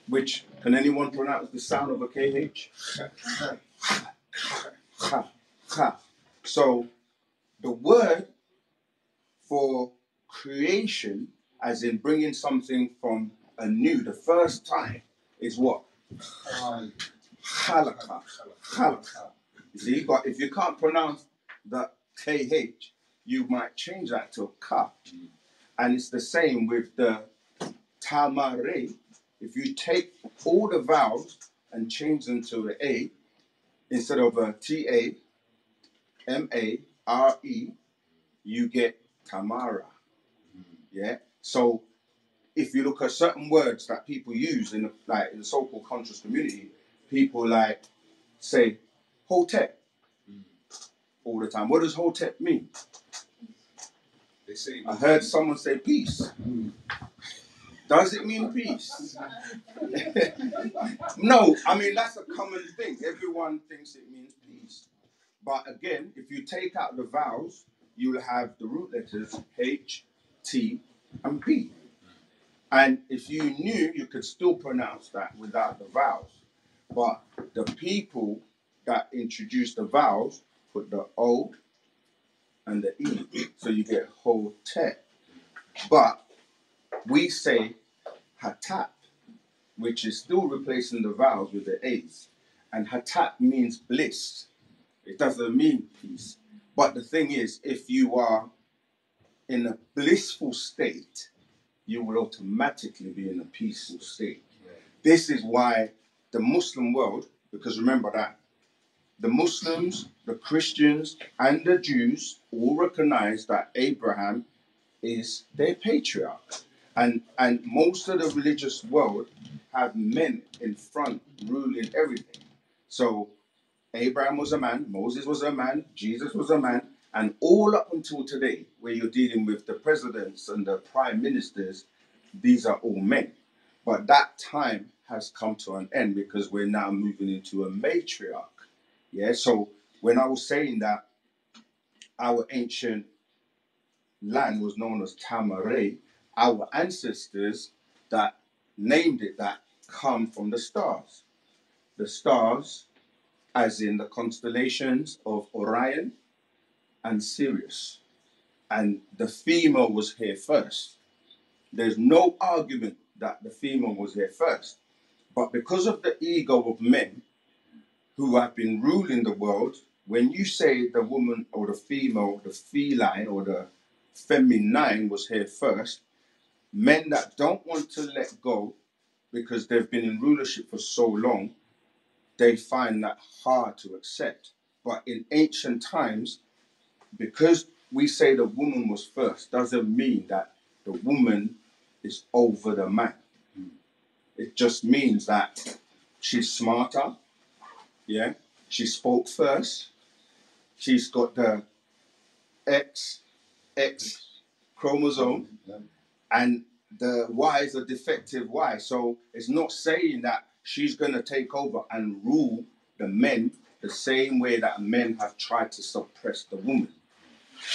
which, can anyone pronounce the sound of a KH? Ha, ha. So the word for creation, as in bringing something from anew, the first time, is what? Halakha. Halakha. You see, but if you can't pronounce the KH, you might change that to ka. And it's the same with the tamare. If you take all the vowels and change them to an A, instead of a T-A-M-A-R-E, you get Tamara. Yeah? So if you look at certain words that people use in the so-called conscious community, people like say Hotep all the time. What does Hotep mean? They say I heard someone say peace. Does it mean peace? No, I mean that's a common thing. Everyone thinks it means peace. But again, if you take out the vowels, you'll have the root letters H, T, and P. And if you knew, you could still pronounce that without the vowels. But the people that introduced the vowels put the O and the E. So you get Hotep. But we say Hatap, which is still replacing the vowels with the A's. And Hatap means bliss. It doesn't mean peace. But the thing is, if you are in a blissful state, you will automatically be in a peaceful state. This is why the Muslim world, because remember that the Muslims, the Christians, and the Jews all recognize that Abraham is their patriarch. And most of the religious world have men in front ruling everything. So Abraham was a man, Moses was a man, Jesus was a man, and all up until today, where you're dealing with the presidents and the prime ministers, these are all men. But that time has come to an end because we're now moving into a matriarch. Yeah, so when I was saying that our ancient land was known as Tamare, our ancestors that named it that come from the stars. The stars, as in the constellations of Orion and Sirius. And the female was here first. There's no argument that the female was here first. But because of the ego of men who have been ruling the world, when you say the woman or the female, the feline or the feminine was here first, men that don't want to let go because they've been in rulership for so long, they find that hard to accept. But in ancient times, because we say the woman was first, doesn't mean that the woman is over the man. It just means that she's smarter, yeah? She spoke first. She's got the X chromosome, and the Y is a defective Y. So it's not saying that she's going to take over and rule the men the same way that men have tried to suppress the woman.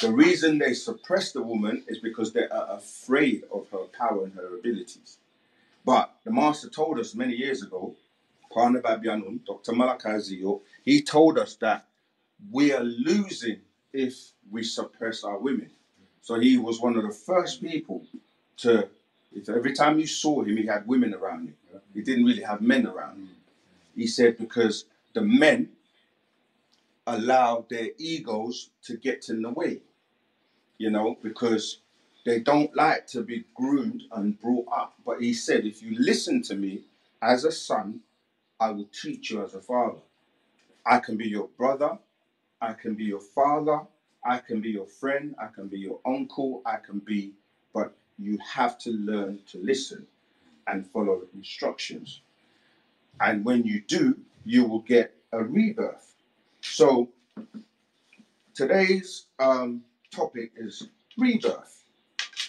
The reason they suppress the woman is because they are afraid of her power and her abilities. But the master told us many years ago, Pana Babianun, Dr. Malachi Zio, he told us that we are losing if we suppress our women. So he was one of the first people to, if every time you saw him, he had women around him. He didn't really have men around him. He said because the men allow their egos to get in the way, you know, because they don't like to be groomed and brought up. But he said, if you listen to me as a son, I will teach you as a father. I can be your brother, I can be your father, I can be your friend, I can be your uncle, but you have to learn to listen and follow instructions. And when you do, you will get a rebirth. So today's topic is rebirth.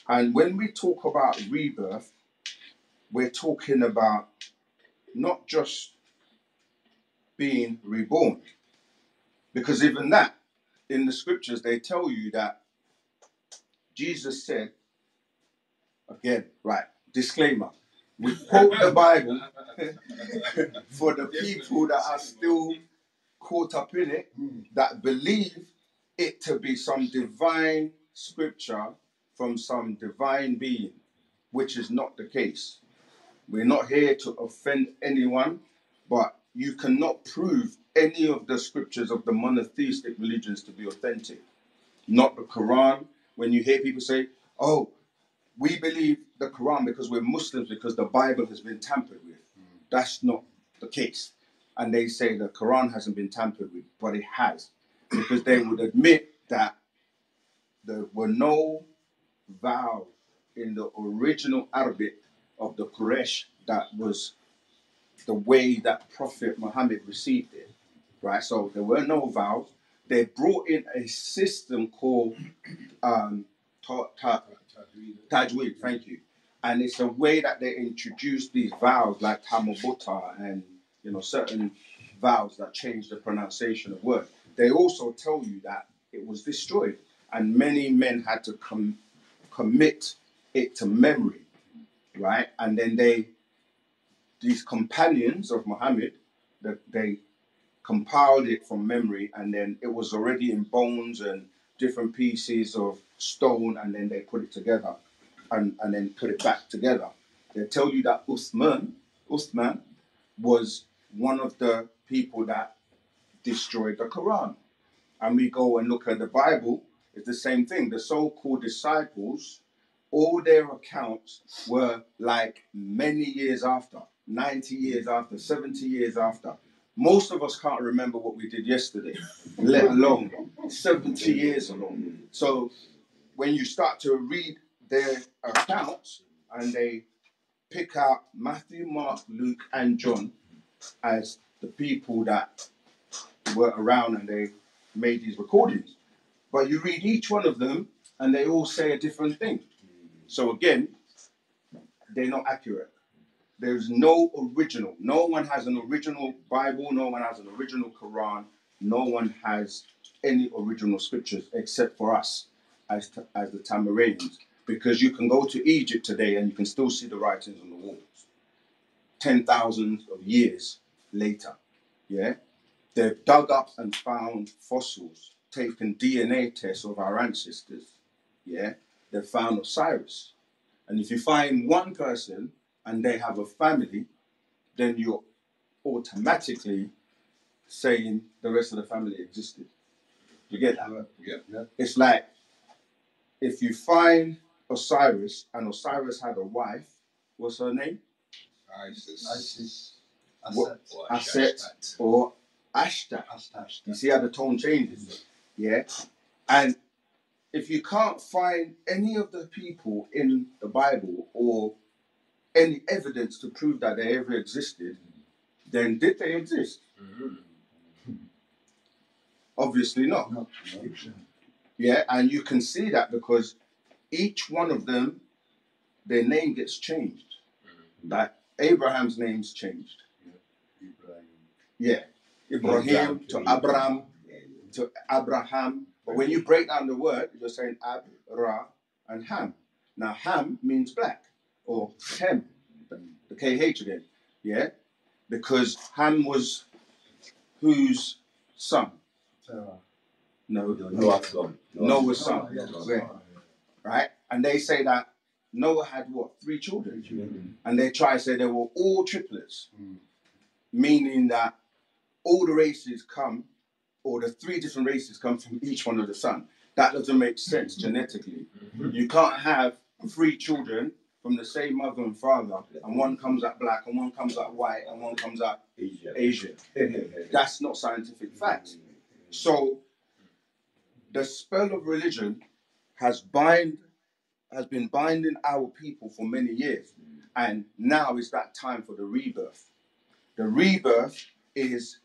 And when we talk about rebirth, we're talking about not just being reborn. Because even that, in the scriptures, they tell you that Jesus said, again, right, disclaimer, we quote the Bible, for the people that are still caught up in it, that believe it to be some divine scripture from some divine being, which is not the case. We're not here to offend anyone, but you cannot prove any of the scriptures of the monotheistic religions to be authentic. Not the Quran. When you hear people say, oh, we believe the Quran because we're Muslims because the Bible has been tampered with. That's not the case. And they say the Quran hasn't been tampered with, but it has. Because they would admit that there were no vowels in the original Arabic of the Quraysh that was the way that Prophet Muhammad received it. Right? So there were no vowels. They brought in a system called Tajweed, thank you. And it's a way that they introduced these vowels like Tamabuta and certain vowels that change the pronunciation of words. They also tell you that it was destroyed and many men had to commit it to memory, right? And then these companions of Muhammad, they compiled it from memory, and then it was already in bones and different pieces of stone, and then they put it together and then put it back together. They tell you that Uthman was one of the people that destroyed the Quran. And we go and look at the Bible, it's the same thing. The so-called disciples, all their accounts were like many years after, 90 years after, 70 years after. Most of us can't remember what we did yesterday, let alone 70 years ago. So when you start to read their accounts and they pick out Matthew, Mark, Luke, and John as the people that were around and they made these recordings. But you read each one of them and they all say a different thing. So again, they're not accurate. There's no original. No one has an original Bible. No one has an original Quran. No one has any original scriptures except for us as the Tamaranians. Because you can go to Egypt today and you can still see the writings on the walls. 10,000 of years later. Yeah? They've dug up and found fossils, taken DNA tests of our ancestors. Yeah? They've found Osiris. And if you find one person and they have a family, then you're automatically saying the rest of the family existed. You get that? Yeah. It's like if you find Osiris and Osiris had a wife, what's her name? Isis. Aset or Ashtar. You see how the tone changes? Yeah? And if you can't find any of the people in the Bible or any evidence to prove that they ever existed, then did they exist? Obviously not. Yeah, and you can see that because each one of them, their name gets changed. Like Abraham's name's changed. Yeah, Ibrahim to Abram to Abraham. But when you break down the word, you're saying Ab, Ra, and Ham. Now Ham means black, or Hem, the KH again. Yeah, because Ham was whose son? Noah's son. Right? And they say that Noah had what? 3 children. And they try to say they were all triplets. Meaning that all the races come, or the 3 different races come from each one of the sons. That doesn't make sense genetically. You can't have 3 children from the same mother and father, and one comes out black, and one comes out white, and one comes out Asian. That's not scientific fact. So the spell of religion has been binding our people for many years, and now is that time for the rebirth. The rebirth is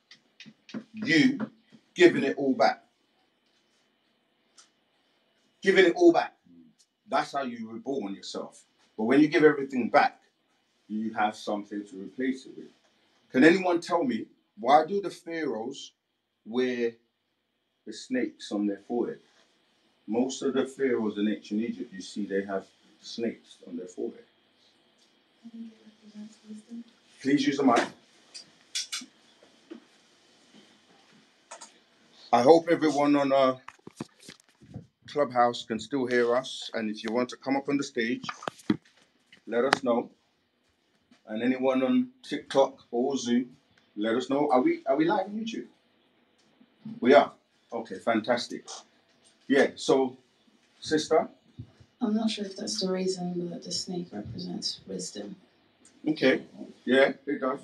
you giving it all back. Giving it all back. That's how you reborn yourself. But when you give everything back, you have something to replace it with. Can anyone tell me, why do the pharaohs wear the snakes on their forehead? Most of the pharaohs in ancient Egypt, you see they have snakes on their forehead. I think it represents wisdom. Please use the mic. I hope everyone on Clubhouse can still hear us, and if you want to come up on the stage, let us know. And anyone on TikTok or Zoom, let us know. Are we live on YouTube? We are. Okay, fantastic. Yeah. So, sister. I'm not sure if that's the reason, but the snake represents wisdom. Okay. Yeah, it does.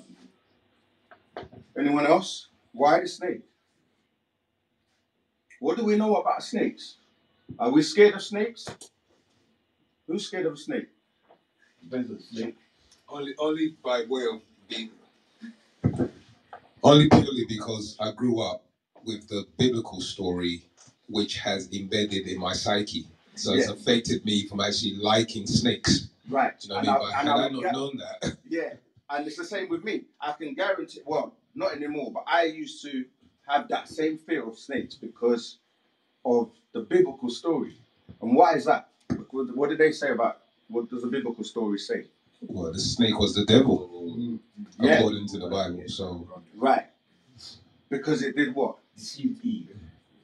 Anyone else? Why the snake? What do we know about snakes? Are we scared of snakes? Who's scared of a snake? Snake. Only by way of being. Only purely because I grew up with the biblical story, which has embedded in my psyche. So it's affected me from actually liking snakes. Right. Do you know what I mean? But had I not known that. Yeah. And it's the same with me. I can guarantee, well, not anymore, but I used to have that same fear of snakes because of the biblical story. And why is that? What did they say about, what does the biblical story say? Well, the snake was the devil, according to the Bible. So right. Because it did what? Deceived Eve.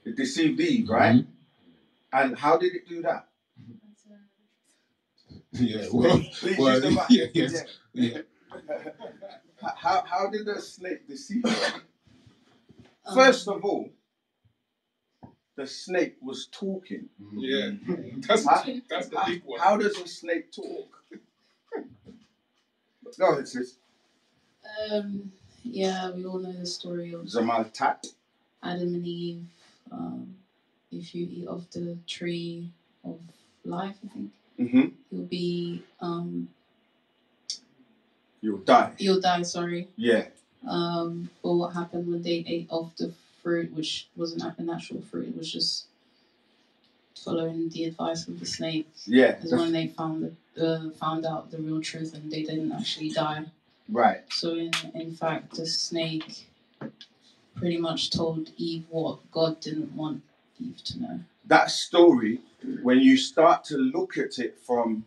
It deceived Eve, right? Mm-hmm. And how did it do that? Yeah, yeah. How did the snake deceive her? First of all, the snake was talking. Yeah, that's the big one. How does a snake talk? Go ahead, sis. Yeah, we all know the story of Zamaltat. Adam and Eve. If you eat off the tree of life, I think, you'll be you'll die. You'll die. Sorry. Yeah. But what happened when they ate off the fruit, which wasn't a natural fruit, it was just following the advice of the snake. Yeah. Is when they found out the real truth, and they didn't actually die. Right. So in fact, the snake pretty much told Eve what God didn't want Eve to know. That story, when you start to look at it from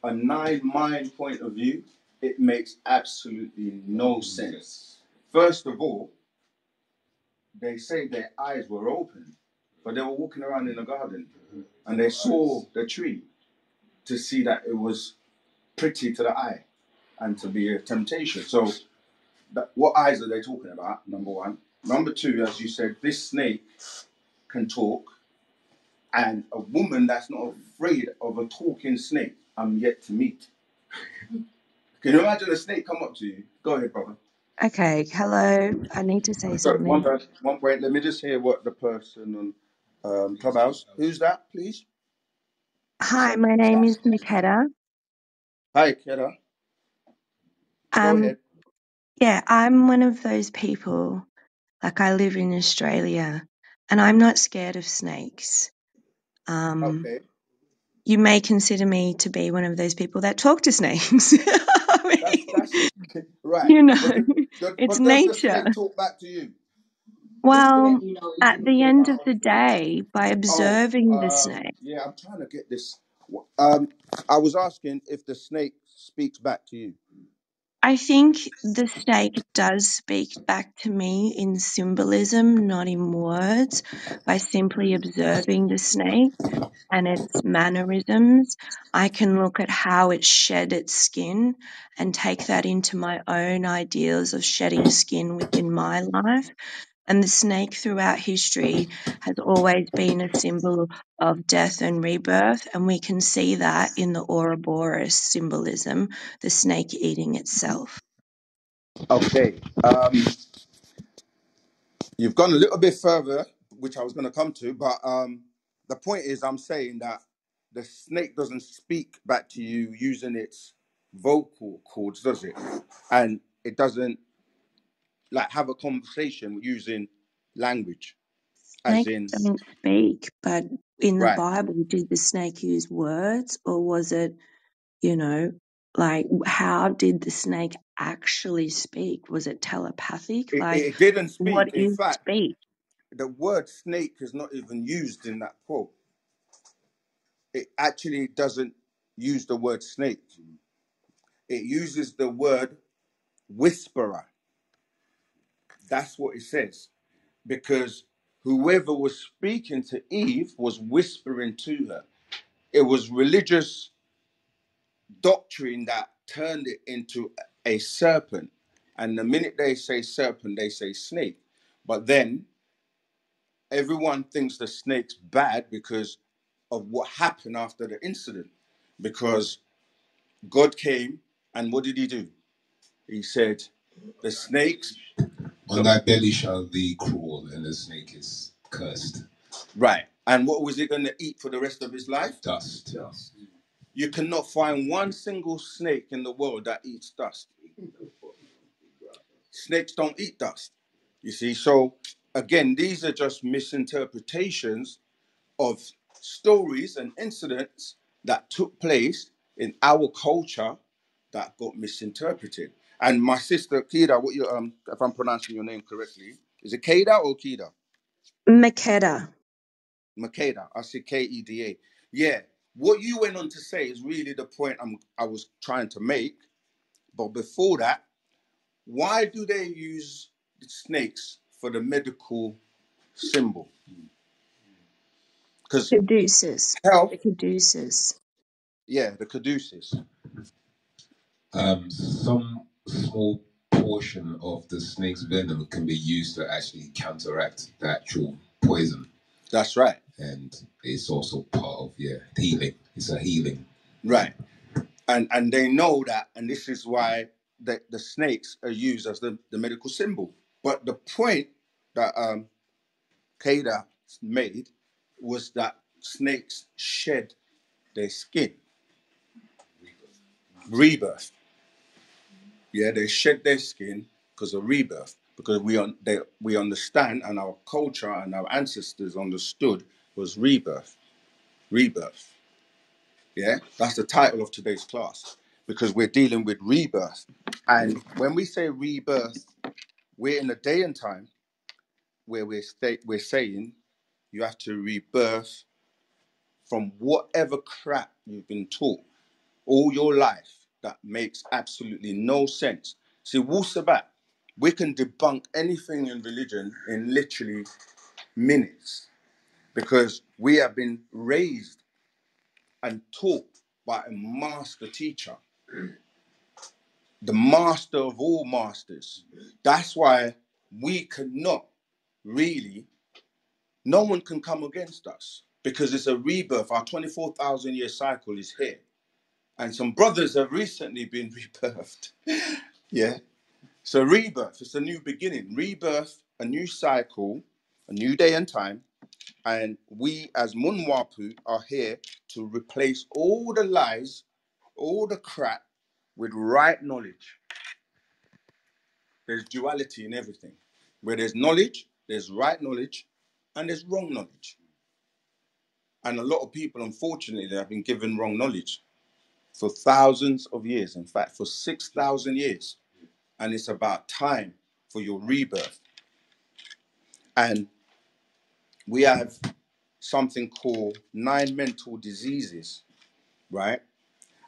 a 9-mind point of view, it makes absolutely no sense. First of all, they say their eyes were open, but they were walking around in the garden and they saw the tree to see that it was pretty to the eye and to be a temptation. So what eyes are they talking about, number one? Number two, as you said, this snake can talk, and a woman that's not afraid of a talking snake, I'm yet to meet. Can you imagine a snake come up to you? Go ahead, brother. Okay, hello. I need to say Sorry, something. one point. Let me just hear what the person on Clubhouse. Who's that, please? Hi, my name is Niketa. Hi, Keda. Go ahead. Yeah, I'm one of those people. Like, I live in Australia, and I'm not scared of snakes. Okay. You may consider me to be one of those people that talk to snakes. That's right. You know, it's but does the nature. snake talk back to you? Well, at the end of the day, by observing the snake. Yeah, I'm trying to get this. I was asking if the snake speaks back to you. I think the snake does speak back to me in symbolism, not in words, by simply observing the snake and its mannerisms. I can look at how it shed its skin and take that into my own ideas of shedding skin within my life. And the snake throughout history has always been a symbol of death and rebirth, and we can see that in the Ouroboros symbolism, the snake eating itself. Okay. You've gone a little bit further, which I was going to come to, but the point is I'm saying that the snake doesn't speak back to you using its vocal cords, does it? And it doesn't like have a conversation using language, as in... Snakes don't speak, but in the Right. Bible, did the snake use words, or was it, like, how did the snake actually speak? Was it telepathic? It didn't speak. What In is fact, speech? the word snake is not even used in that quote. It actually doesn't use the word snake. It uses the word whisperer. That's what it says. Because whoever was speaking to Eve was whispering to her. It was religious doctrine that turned it into a serpent. And the minute they say serpent, they say snake. But then everyone thinks the snake's bad because of what happened after the incident. Because God came and what did he do? He said, the snakes. On thy belly shall thee crawl, and the snake is cursed. Right. And what was he going to eat for the rest of his life? Dust. You cannot find one single snake in the world that eats dust. Snakes don't eat dust. You see, so again, these are just misinterpretations of stories and incidents that took place in our culture that got misinterpreted. And my sister Kida, what you if I'm pronouncing your name correctly, is it Keda or Kida? Makeda. Makeda. I said Keda. Yeah. What you went on to say is really the point I was trying to make. But before that, why do they use snakes for the medical symbol? Because Caduceus. health, The caduceus. yeah, the caduceus. Some small portion of the snake's venom can be used to actually counteract the actual poison. That's right. And it's also part of, healing. It's a healing. Right. And they know that, and this is why the snakes are used as the medical symbol. But the point that Keda made was that snakes shed their skin. Rebirth. Yeah, they shed their skin because of rebirth. Because we understand, and our culture and our ancestors understood, was rebirth. Rebirth. Yeah, that's the title of today's class, because we're dealing with rebirth. And when we say rebirth, we're in a day and time where we're saying you have to rebirth from whatever crap you've been taught all your life that makes absolutely no sense. See, wu-sabat, we can debunk anything in religion in literally minutes because we have been raised and taught by a master teacher, the master of all masters. That's why we cannot really, no one can come against us because it's a rebirth. Our 24,000 year cycle is here. And some brothers have recently been rebirthed. Yeah. So rebirth, it's a new beginning. Rebirth, a new cycle, a new day and time. And we as Munwapu are here to replace all the lies, all the crap with right knowledge. There's duality in everything. Where there's knowledge, there's right knowledge, and there's wrong knowledge. And a lot of people, unfortunately, have been given wrong knowledge for thousands of years. In fact, for 6,000 years. And it's about time for your rebirth. And we have something called 9 mental diseases, right?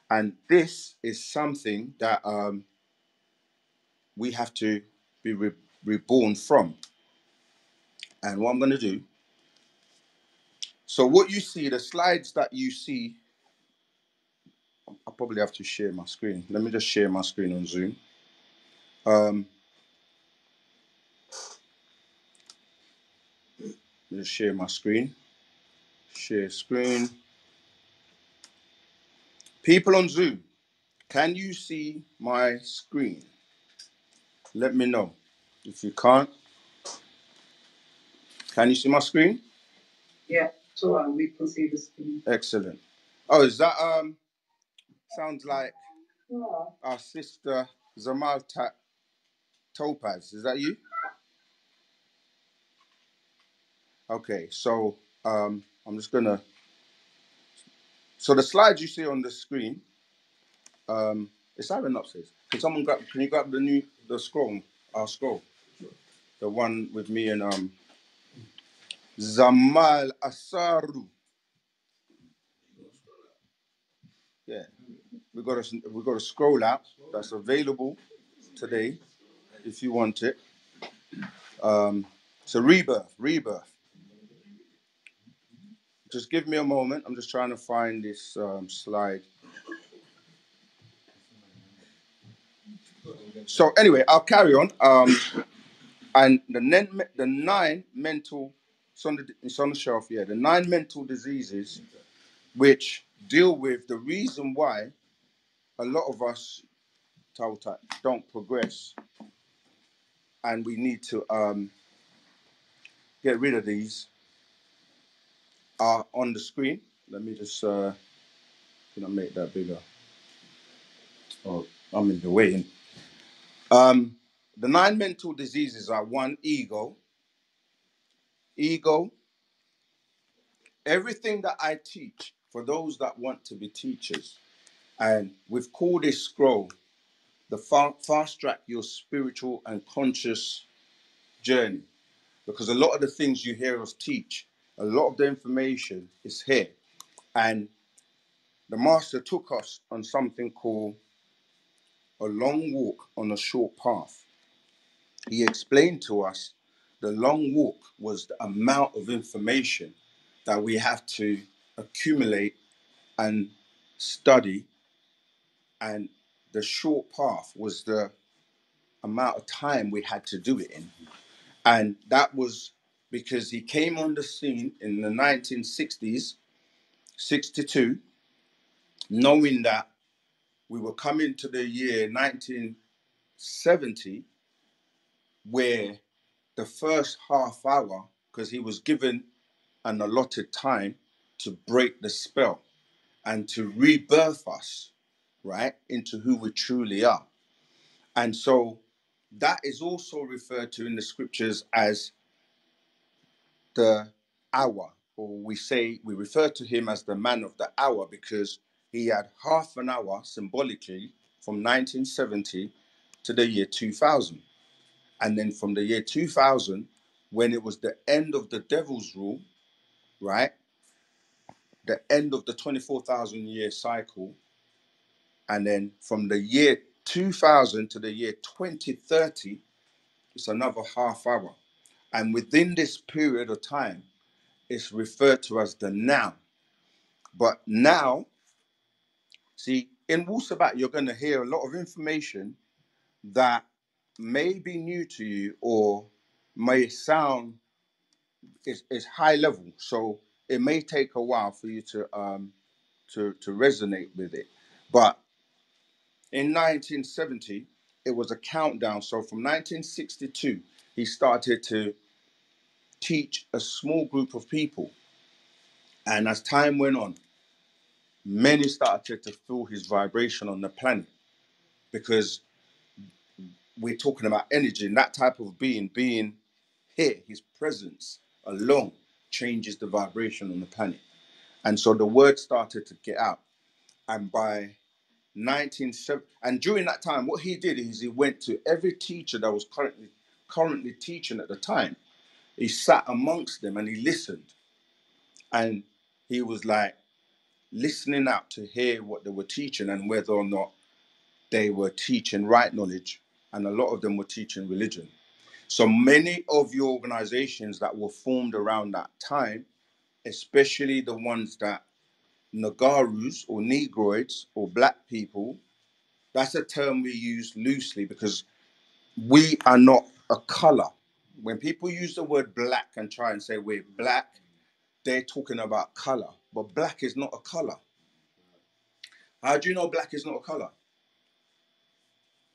And this is something that we have to be reborn from. And what I'm going to do, so what you see, the slides that you see, I'll probably have to share my screen. Let me just share my screen on Zoom. Just share my screen. Share screen. People on Zoom, can you see my screen? Let me know. If you can't, can you see my screen? Yeah, so we can see the screen. Excellent. Oh, is that sounds like our sister Zamal Topaz. Is that you? Okay, so I'm just gonna. So the slides you see on the screen, it's Aaron upstairs. Can you grab the scroll? Our scroll, the one with me and Zamal Asaru. Yeah, we got a scroll out that's available today, if you want it. It's a rebirth. Just give me a moment. I'm just trying to find this slide. So anyway, I'll carry on. And the nine mental, it's on the shelf, yeah, the 9 mental diseases which deal with the reason why a lot of us, Tauta, don't progress. And we need to get rid of these, are on the screen. Let me just, can I make that bigger? Oh, I'm in the way. The 9 mental diseases are: 1, ego. Ego. Everything that I teach, for those that want to be teachers, and we've called this scroll the fast track your spiritual and conscious journey, because a lot of the things you hear us teach, a lot of the information is here. And the master took us on something called a long walk on a short path. He explained to us the long walk was the amount of information that we have to accumulate and study, and the short path was the amount of time we had to do it in. And that was because he came on the scene in the 1960s, 62, knowing that we were coming to the year 1970, where the first half hour, because he was given an allotted time to break the spell and to rebirth us, right, into who we truly are. And so that is also referred to in the scriptures as the hour, or we refer to him as the man of the hour, because he had half an hour symbolically from 1970 to the year 2000. And then from the year 2000, when it was the end of the devil's rule, right? The end of the 24,000 year cycle. And then from the year 2000 to the year 2030, it's another half hour. And within this period of time, it's referred to as the now. But now, see, in wu-sabat, you're going to hear a lot of information that may be new to you or may sound is high level. So it may take a while for you to resonate with it. But in 1970, it was a countdown. So from 1962, he started to teach a small group of people. And as time went on, many started to feel his vibration on the planet, because we're talking about energy, and that type of being here, his presence alone changes the vibration on the planet. And so the word started to get out. And by 1970, and during that time, what he did is he went to every teacher that was currently teaching at the time. He sat amongst them and he listened. And he was like listening out to hear what they were teaching and whether or not they were teaching right knowledge. And a lot of them were teaching religion. So many of your organizations that were formed around that time, especially the ones that Nagarus or Negroids or black people, that's a term we use loosely because we are not a color. When people use the word black and try and say we're black, they're talking about color. But black is not a color. How do you know black is not a color?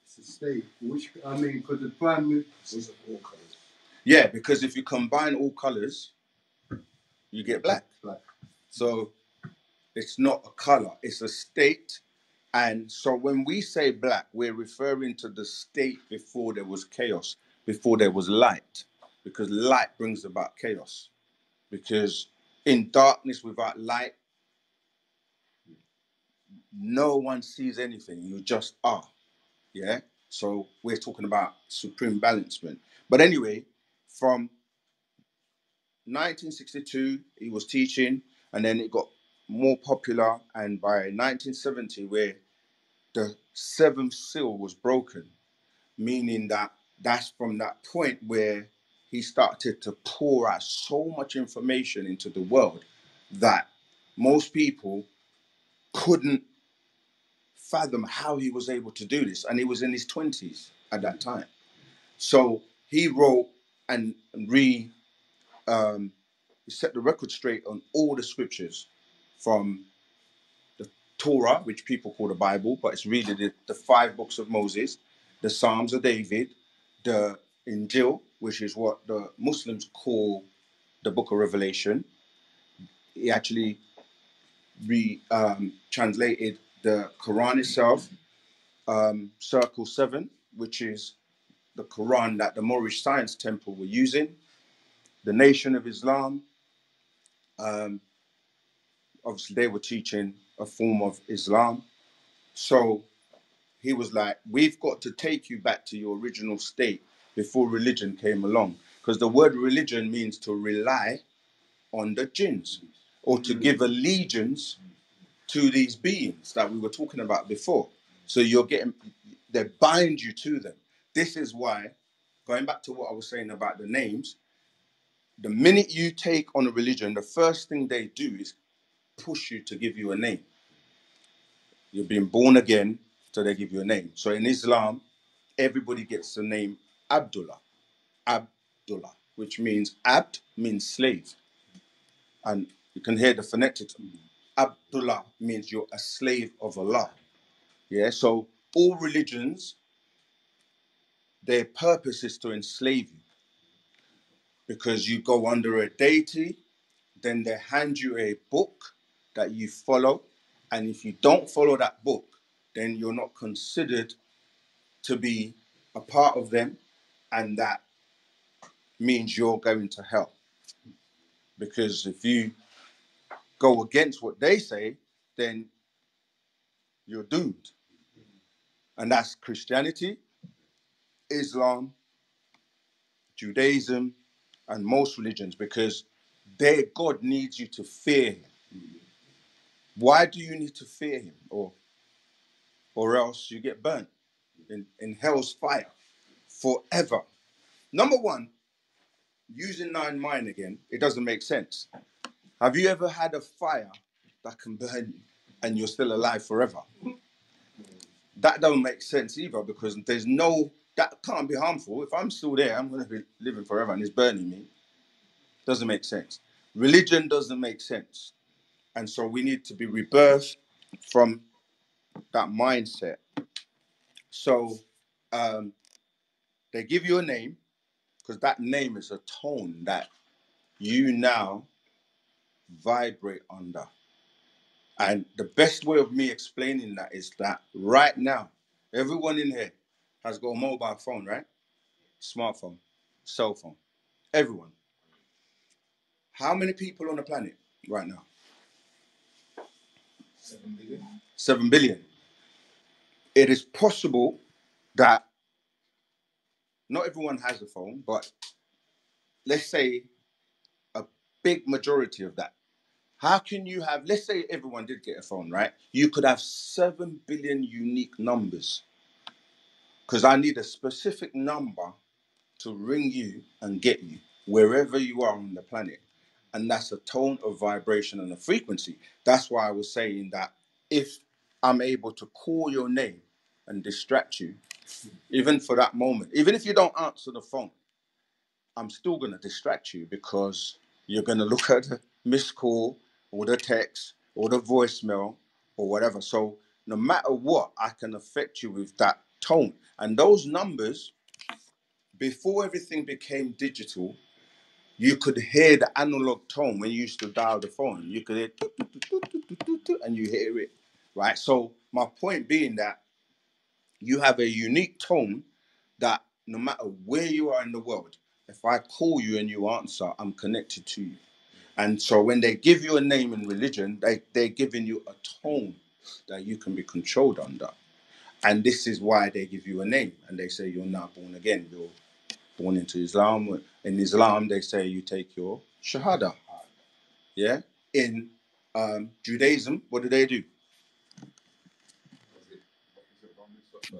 It's a state. Which, I mean, because the primary is all colors. Yeah, because if you combine all colors, you get black. So it's not a color, it's a state. And so when we say black, we're referring to the state before there was chaos, before there was light, because light brings about chaos. Because in darkness without light, no one sees anything. You just are. Yeah. So we're talking about supreme balancement. But anyway, from 1962, he was teaching, and then it got more popular. And by 1970, where the seventh seal was broken, meaning that that's from that point where he started to pour out so much information into the world that most people couldn't fathom how he was able to do this. And he was in his 20s at that time. So he wrote and set the record straight on all the scriptures, from the Torah, which people call the Bible, but it's really the 5 books of Moses, the Psalms of David, the Injil, which is what the Muslims call the book of Revelation. He actually translated the Quran itself, Circle 7, which is the Quran that the Moorish Science Temple were using, the Nation of Islam. Obviously, they were teaching a form of Islam. So he was like, we've got to take you back to your original state before religion came along. Because the word religion means to rely on the jinns, or to give allegiance to these beings that we were talking about before. So they bind you to them. This is why, going back to what I was saying about the names, the minute you take on a religion, the first thing they do is push you to give you a name. You're being born again, so they give you a name. So in Islam, everybody gets the name Abdullah. Abdullah, which means Abd means slave. And you can hear the phonetics. Abdullah means you're a slave of Allah. Yeah, so all religions, their purpose is to enslave you, because you go under a deity, then they hand you a book that you follow. And if you don't follow that book, then you're not considered to be a part of them. And that means you're going to hell. Because if you go against what they say, then you're doomed. And that's Christianity, Islam, Judaism, and most religions, because their God needs you to fear him. Why do you need to fear him? Or else you get burnt in hell's fire forever. Number one, using 9 mind again, it doesn't make sense. Have you ever had a fire that can burn you and you're still alive forever? That don't make sense either, because that can't be harmful. If I'm still there, I'm going to be living forever and it's burning me. Doesn't make sense. Religion doesn't make sense. And so we need to be rebirthed from that mindset. So they give you a name, because that name is a tone that you now vibrate under. And the best way of me explaining that is that right now, everyone in here has got a mobile phone, right? Smartphone, cell phone, everyone. How many people on the planet right now? 7 billion. 7 billion. It is possible that not everyone has a phone, but let's say a big majority of that. How can you have, let's say everyone did get a phone, right? You could have 7 billion unique numbers, because I need a specific number to ring you and get you wherever you are on the planet. And that's a tone of vibration and a frequency. That's why I was saying that if I'm able to call your name and distract you, even for that moment, even if you don't answer the phone, I'm still going to distract you, because you're going to look at the missed call or the text or the voicemail or whatever. So no matter what, I can affect you with that tone. And those numbers, before everything became digital, you could hear the analog tone when you used to dial the phone. You could hear and you hear it, right? So my point being that you have a unique tone that no matter where you are in the world, if I call you and you answer, I'm connected to you. And so when they give you a name in religion, they're giving you a tone that you can be controlled under. And this is why they give you a name. And they say you're now born again. You're born into Islam. In Islam, they say you take your shahada. Yeah? In Judaism, what do?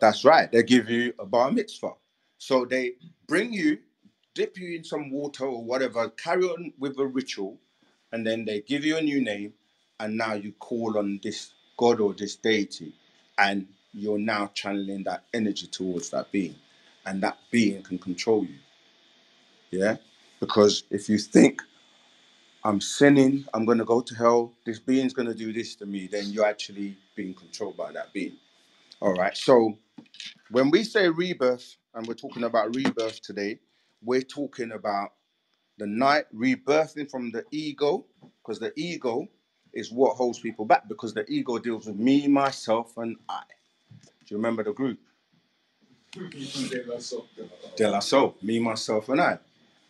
That's right. They give you a bar mitzvah. So they bring you, dip you in some water or whatever, carry on with a ritual, and then they give you a new name, and now you call on this God or this deity, and you're now channeling that energy towards that being, and that being can control you. Yeah? Because if you think, I'm sinning, I'm going to go to hell, this being's going to do this to me, then you're actually being controlled by that being. All right, so when we say rebirth, and we're talking about rebirth today, we're talking about the night rebirthing from the ego, because the ego is what holds people back, because the ego deals with me, myself, and I. Do you remember the group? De La Soul, me, myself, and I.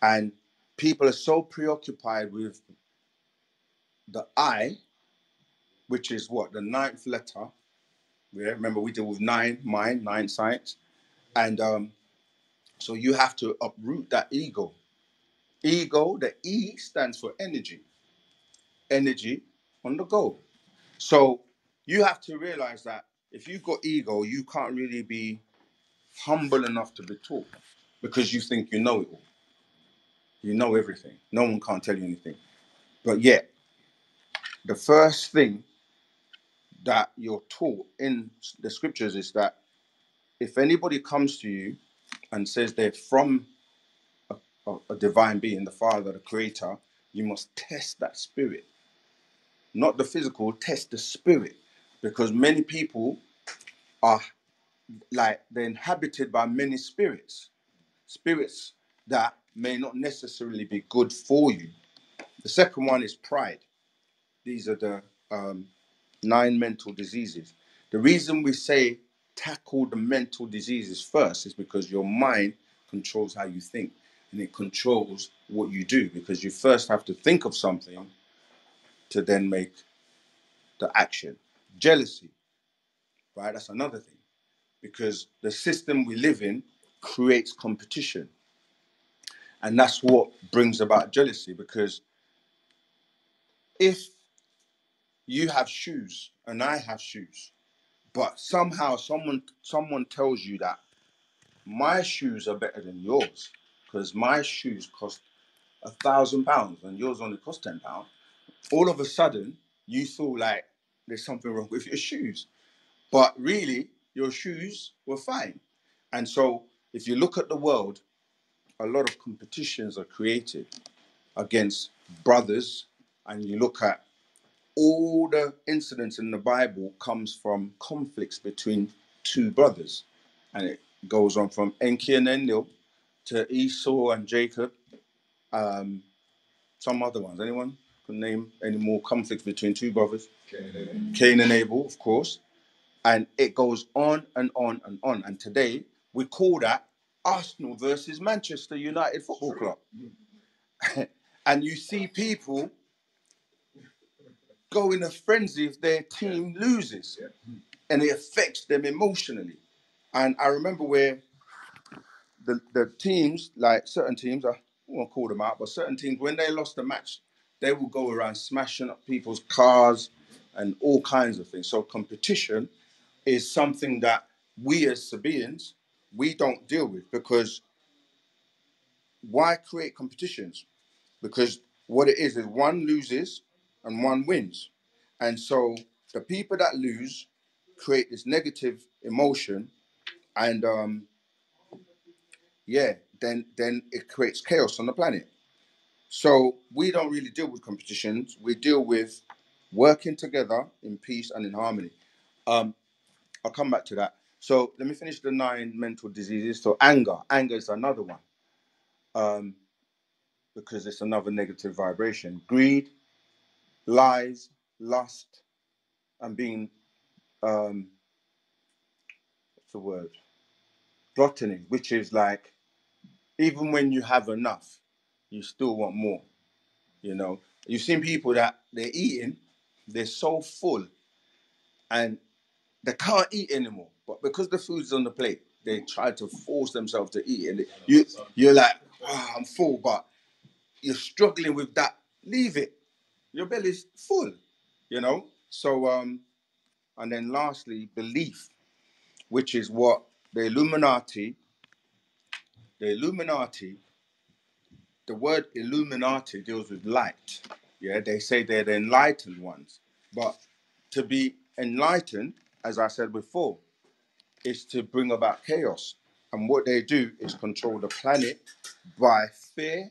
And people are so preoccupied with the I, which is what? The ninth letter. Yeah, remember we deal with nine, mind, nine science. And so you have to uproot that ego. Ego, the E stands for energy. Energy on the go. So you have to realize that if you've got ego, you can't really be humble enough to be taught because you think you know it all. You know everything. No one can't tell you anything. But yet, the first thing that you're taught in the scriptures is that if anybody comes to you and says they're from a divine being, the Father, the Creator, you must test that spirit. Not the physical, test the spirit. Because many people are like, they're inhabited by many spirits. Spirits that may not necessarily be good for you. The second one is pride. These are the 9 mental diseases. The reason we say tackle the mental diseases first is because your mind controls how you think, and it controls what you do, because you first have to think of something to then make the action. Jealousy, right? That's another thing, because the system we live in creates competition, and that's what brings about jealousy. Because if you have shoes and I have shoes, but somehow someone tells you that my shoes are better than yours because my shoes cost £1,000 and yours only cost £10, all of a sudden you feel like there's something wrong with your shoes. But really, your shoes were fine. And so if you look at the world, a lot of competitions are created against brothers, and you look at all the incidents in the Bible comes from conflicts between two brothers. And it goes on from Enki and Enlil to Esau and Jacob. Some other ones. Anyone can name any more conflicts between two brothers? Cain and Abel, of course. And it goes on and on and on. And today, we call that Arsenal versus Manchester United Football Club. And you see people go in a frenzy if their team loses. And it affects them emotionally. And I remember where the teams, like certain teams, I won't call them out, but certain teams, when they lost a match, they will go around smashing up people's cars and all kinds of things. So competition is something that we as Sabaeans, we don't deal with, because why create competitions? Because what it is one loses and one wins. And so the people that lose create this negative emotion, and then it creates chaos on the planet. So we don't really deal with competitions. We deal with working together in peace and in harmony. I'll come back to that. So let me finish the 9 mental diseases. So anger is another one, because it's another negative vibration. Greed, lies, lust, and being what's the word? Gluttony, which is like, even when you have enough, you still want more. You know, you've seen people that they're eating, they're so full, and they can't eat anymore. But because the food's on the plate, they try to force themselves to eat. And you're like, oh, I'm full, but you're struggling with that. Leave it. Your belly's full, you know? So, and then lastly, belief. which is what the Illuminati, the word Illuminati deals with light. Yeah, they say they're the enlightened ones. But to be enlightened, as I said before, is to bring about chaos. And what they do is control the planet by fear.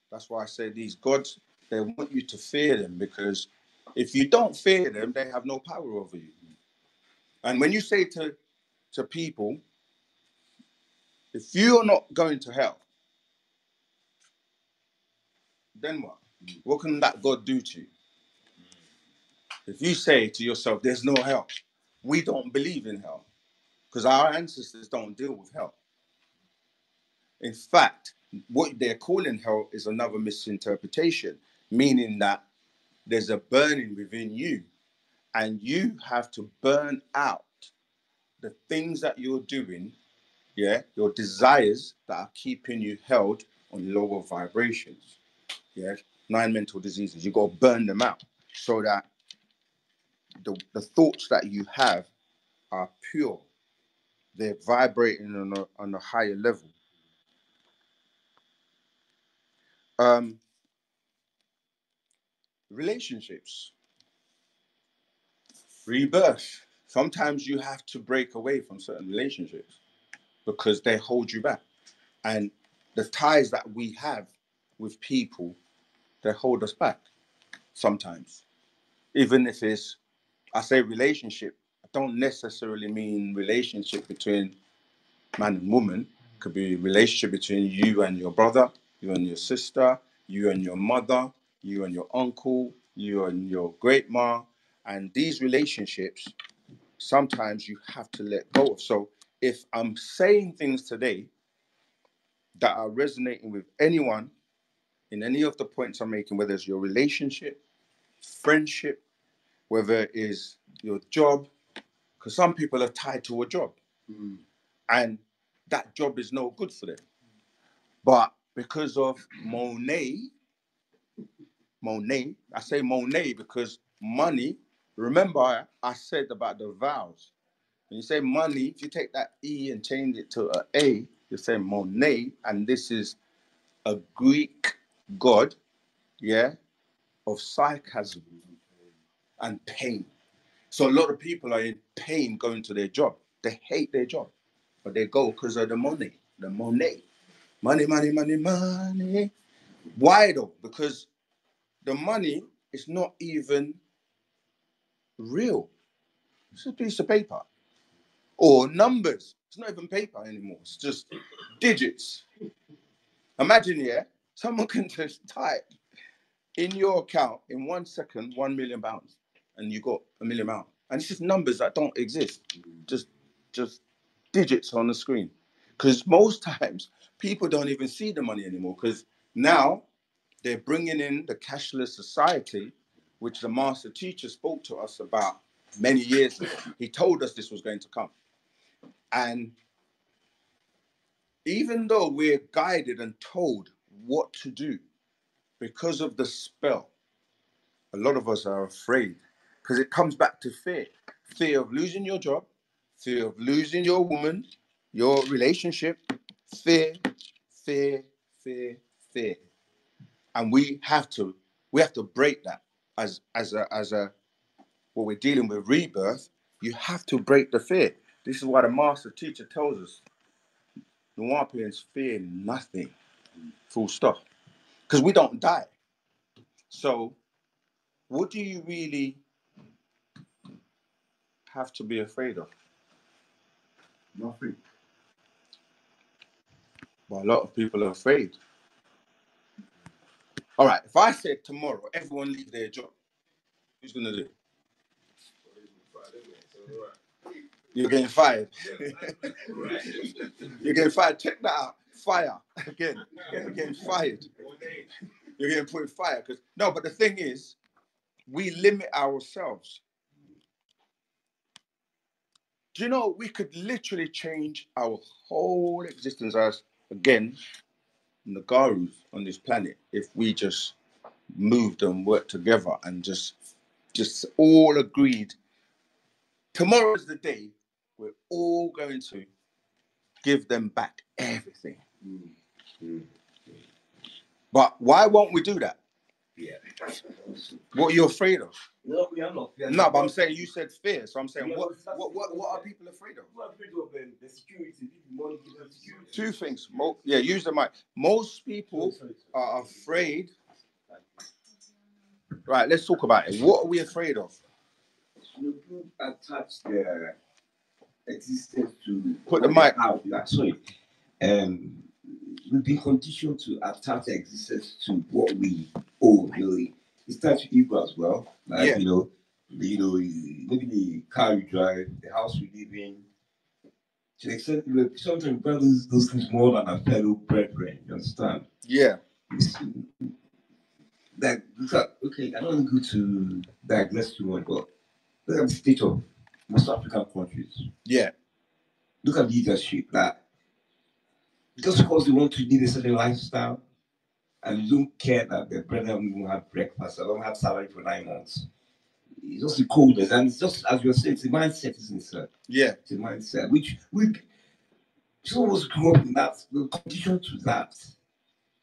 That's why I say these gods, they want you to fear them, because if you don't fear them, they have no power over you. And when you say to people, if you're not going to hell, then what? What can that God do to you? If you say to yourself, there's no hell, we don't believe in hell, because our ancestors don't deal with hell. In fact, what they're calling hell is another misinterpretation, meaning that there's a burning within you, and you have to burn out the things that you're doing, yeah, your desires that are keeping you held on lower vibrations, yeah, 9 mental diseases. You got to burn them out so that the thoughts that you have are pure. They're vibrating on a higher level. Relationships, rebirth. Sometimes you have to break away from certain relationships because they hold you back. And the ties that we have with people, they hold us back sometimes. Even if it's, I say relationship, I don't necessarily mean relationship between man and woman. It could be a relationship between you and your brother, you and your sister, you and your mother, you and your uncle, you and your great ma. And these relationships, sometimes you have to let go of. So if I'm saying things today that are resonating with anyone in any of the points I'm making, whether it's your relationship, friendship, whether it is your job, because some people are tied to a job and that job is no good for them. But because of Monet, I say Monet because money, remember I said about the vowels. When you say money, if you take that E and change it to an A, you say Monet, and this is a Greek god, yeah, of sarcasm and pain. So a lot of people are in pain going to their job. They hate their job, but they go because of the money, the Monet. Money, money, money, money. Why though? Because the money is not even real. It's a piece of paper. Or numbers. It's not even paper anymore. It's just digits. Imagine, yeah, someone can just type in your account in 1 second, £1 million, and you got £1 million. And it's just numbers that don't exist. Just digits on the screen. Because most times people don't even see the money anymore. Because now they're bringing in the cashless society, which the master teacher spoke to us about many years ago. He told us this was going to come. And even though we're guided and told what to do, because of the spell, a lot of us are afraid, because it comes back to fear. Fear of losing your job, fear of losing your woman, your relationship, fear, fear, fear, fear. And we have to break that as a what we're dealing with rebirth. You have to break the fear. This is why the master teacher tells us Nuwapians fear nothing. Full stop. Because we don't die. So what do you really have to be afraid of? Nothing. But a lot of people are afraid. All right, if I said tomorrow, everyone leave their job, who's going to do it? You're getting fired. You're getting fired. Check that out. Fire. Again. You're getting fired. You're getting put in fire. No, but the thing is, we limit ourselves. Do you know we could literally change our whole existence as, again, Nagaru's on this planet if we just moved and worked together and just all agreed tomorrow is the day we're all going to give them back everything. But why won't we do that? Yeah. What are you afraid of? No, we are not. No, but I'm saying you said fear. So I'm saying, what are people afraid of? We're afraid of the security. Money, security. Two things. Use the mic. Most people are afraid. Right, let's talk about it. What are we afraid of? You attach their existence to Put the mic out. Sorry. We've been conditioned to attach existence to what we own, really. It starts with ego as well. Like, yeah. Maybe the car you drive, the house we live in. To the extent that sometimes brothers those things more than a fellow brethren, you understand? Yeah. Okay, I don't go to digress too much, but look at the state of most African countries. Yeah. Look at leadership that just because they want to live a certain lifestyle and you don't care that their brother don't even have breakfast, or don't have salary for 9 months. It's just the coldness, and it's just as you're saying, it's a mindset, isn't it, sir? Yeah. It's a mindset which some of us grew up in that, we're conditioned to that.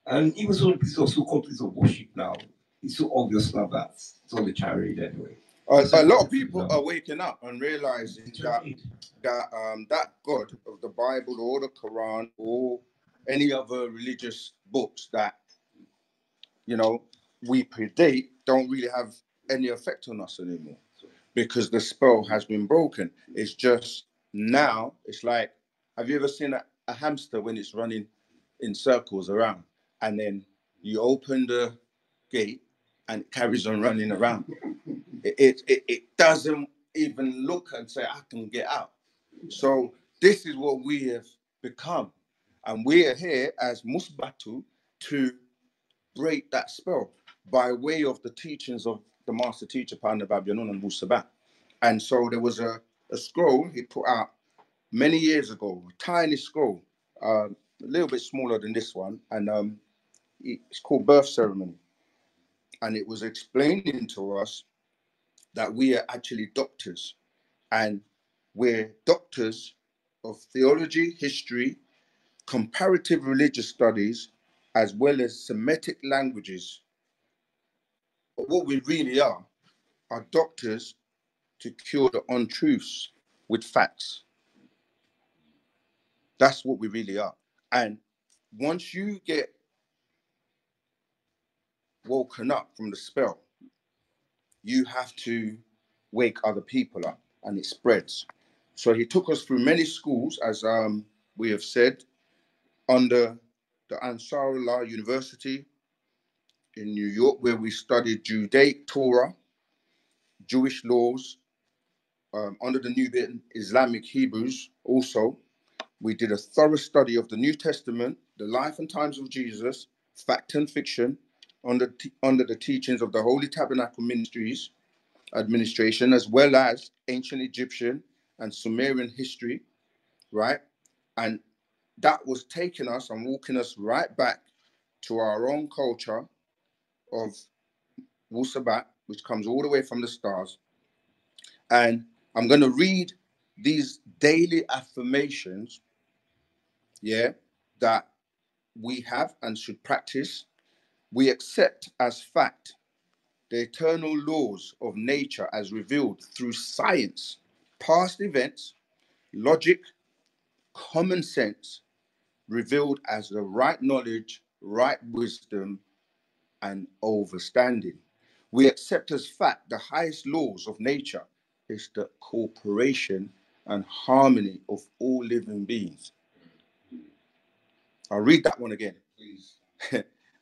And even some places are so complete of worship now, it's so obvious now that it's all the charade anyway. A lot of people are waking up and realizing that God of the Bible or the Quran or any other religious books that we predate don't really have any effect on us anymore because the spell has been broken. It's just now it's like, have you ever seen a hamster when it's running in circles around and then you open the gate and it carries on running around? It doesn't even look and say, I can get out. So this is what we have become. And we are here as Musbatu to break that spell by way of the teachings of the master teacher, Panda Babyanon and wu-sabat. And so there was a scroll he put out many years ago, a tiny scroll, a little bit smaller than this one. And it's called Birth Ceremony. And it was explaining to us that we are actually doctors, and we're doctors of theology, history, comparative religious studies, as well as Semitic languages. But what we really are doctors to cure the untruths with facts. That's what we really are. And once you get woken up from the spell, you have to wake other people up, and it spreads. So he took us through many schools, as we have said, under the Ansarullah University in New York, where we studied Judaic Torah, Jewish laws, under the Nubian Islamic Hebrews also. We did a thorough study of the New Testament, the life and times of Jesus, fact and fiction, under the teachings of the Holy Tabernacle Ministries administration, as well as ancient Egyptian and Sumerian history, right? And that was taking us and walking us right back to our own culture of wu-sabat, which comes all the way from the stars. And I'm going to read these daily affirmations, that we have and should practice. We accept as fact the eternal laws of nature as revealed through science, past events, logic, common sense, revealed as the right knowledge, right wisdom, and overstanding. We accept as fact the highest laws of nature is the cooperation and harmony of all living beings. I'll read that one again, please.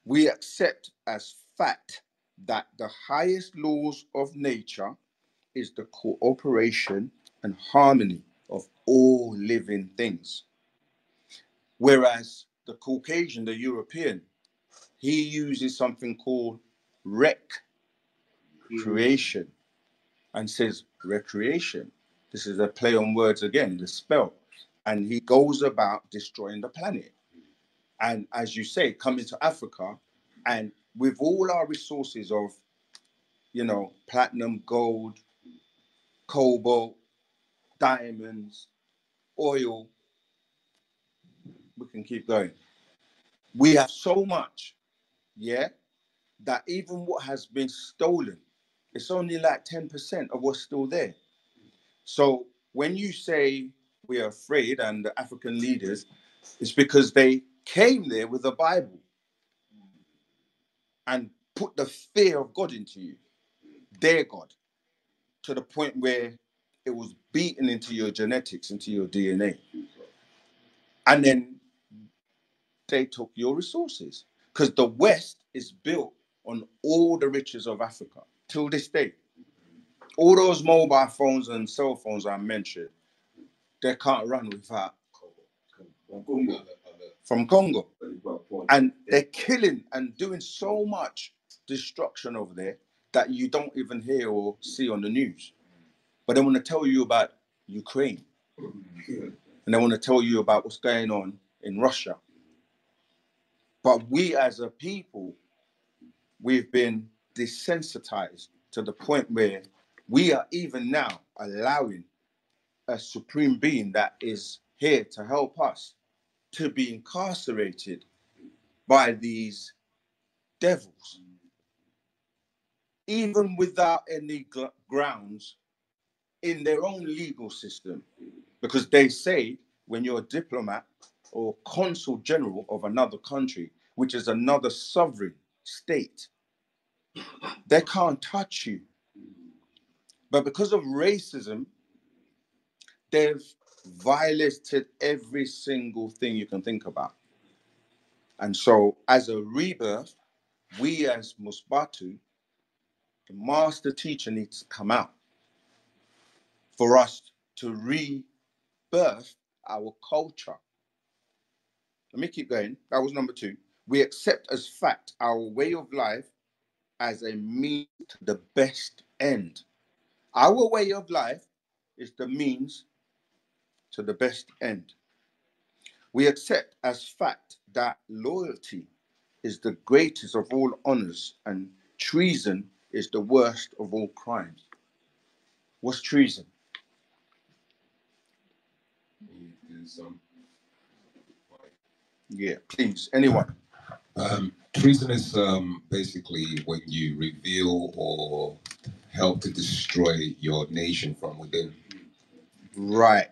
We accept as fact that the highest laws of nature is the cooperation and harmony of all living things. Whereas the Caucasian, the European, he uses something called recreation and says recreation. This is a play on words again, the spell. And he goes about destroying the planet. And as you say, coming to Africa, and with all our resources of, platinum, gold, cobalt, diamonds, oil. We can keep going. We have so much, yeah, that even what has been stolen, it's only like 10% of what's still there. So when you say we are afraid and the African leaders, it's because they came there with the Bible and put the fear of God into you, their God, to the point where it was beaten into your genetics, into your DNA. And then they took your resources. Because the West is built on all the riches of Africa till this day. All those mobile phones and cell phones I mentioned, they can't run without from Congo. And they're killing and doing so much destruction over there that you don't even hear or see on the news. But they want to tell you about Ukraine. And they want to tell you about what's going on in Russia. But we as a people, we've been desensitized to the point where we are even now allowing a supreme being that is here to help us to be incarcerated by these devils, even without any grounds in their own legal system. Because they say when you're a diplomat or consul general of another country, which is another sovereign state, they can't touch you. But because of racism, they've violated every single thing you can think about. And so as a rebirth, we as Musbatu, the master teacher, needs to come out for us to rebirth our culture. Let me keep going. That was number 2. We accept as fact our way of life as a means to the best end. Our way of life is the means to the best end. We accept as fact that loyalty is the greatest of all honors and treason is the worst of all crimes. What's treason? Yeah, please, anyone. Treason is basically when you reveal or help to destroy your nation from within. Right,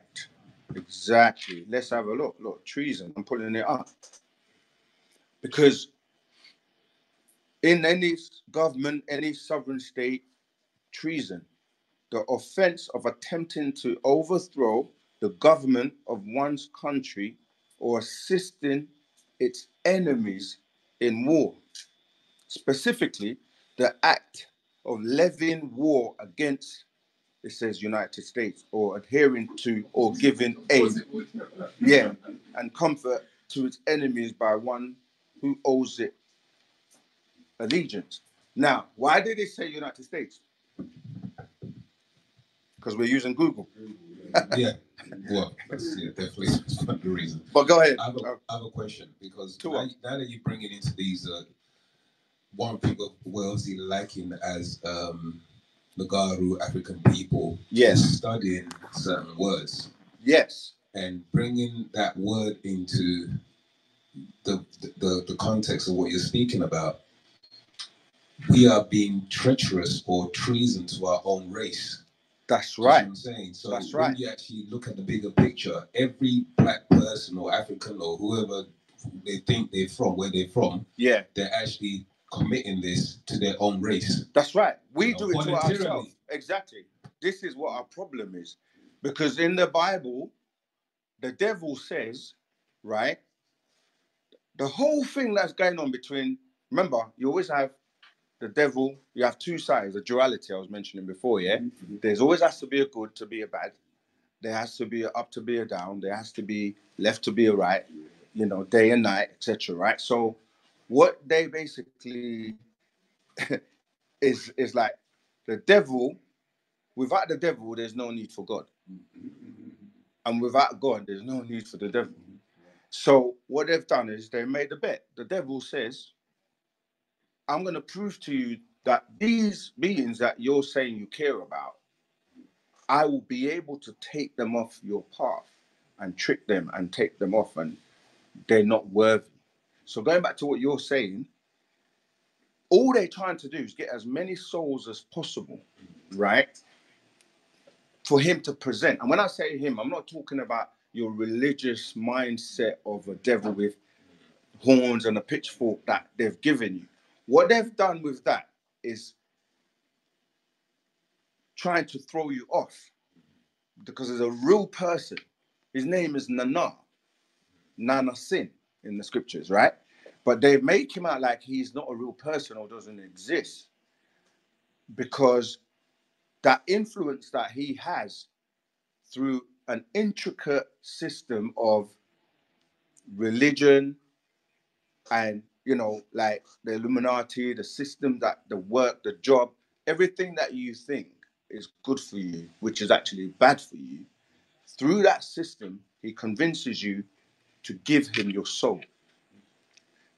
exactly. Let's have a look. Look, treason. I'm putting it up. Because in any government, any sovereign state, treason, the offense of attempting to overthrow the government of one's country or assisting its enemies in war. Specifically, the act of levying war against, it says United States, or adhering to or giving aid, yeah, and comfort to its enemies by one who owes it allegiance. Now, why did it say United States? Because we're using Google. Yeah, well, that's definitely the reason. But go ahead. I have a question, because now that you bring it into these, one people were obviously liking as the Garu African people, yes, studying certain words, yes, and bringing that word into the context of what you're speaking about. We are being treacherous or treason to our own race. That's right. I'm saying. So that's when right. you actually look at the bigger picture, every black person or African or whoever they think they're from, where they're from, yeah, they're actually committing this to their own race. That's right. We do it to voluntarily. ourselves. Exactly. This is what our problem is. Because in the Bible, the devil says, right, the whole thing that's going on between, remember, you always have the devil, you have two sides, the duality I was mentioning before, yeah? Mm-hmm. There's always has to be a good to be a bad. There has to be a up to be a down. There has to be left to be a right, you know, day and night, etc. Right? So what they basically is like the devil, without the devil, there's no need for God. And without God, there's no need for the devil. So what they've done is they made a bet. The devil says, I'm going to prove to you that these beings that you're saying you care about, I will be able to take them off your path and trick them and take them off, and they're not worthy. So going back to what you're saying, all they're trying to do is get as many souls as possible, right? For him to present. And when I say him, I'm not talking about your religious mindset of a devil with horns and a pitchfork that they've given you. What they've done with that is trying to throw you off, because there's a real person. His name is Nana Sin in the scriptures, right? But they make him out like he's not a real person or doesn't exist, because that influence that he has through an intricate system of religion and, you know, like the Illuminati, the system, that the work, the job, everything that you think is good for you, which is actually bad for you, through that system, he convinces you to give him your soul.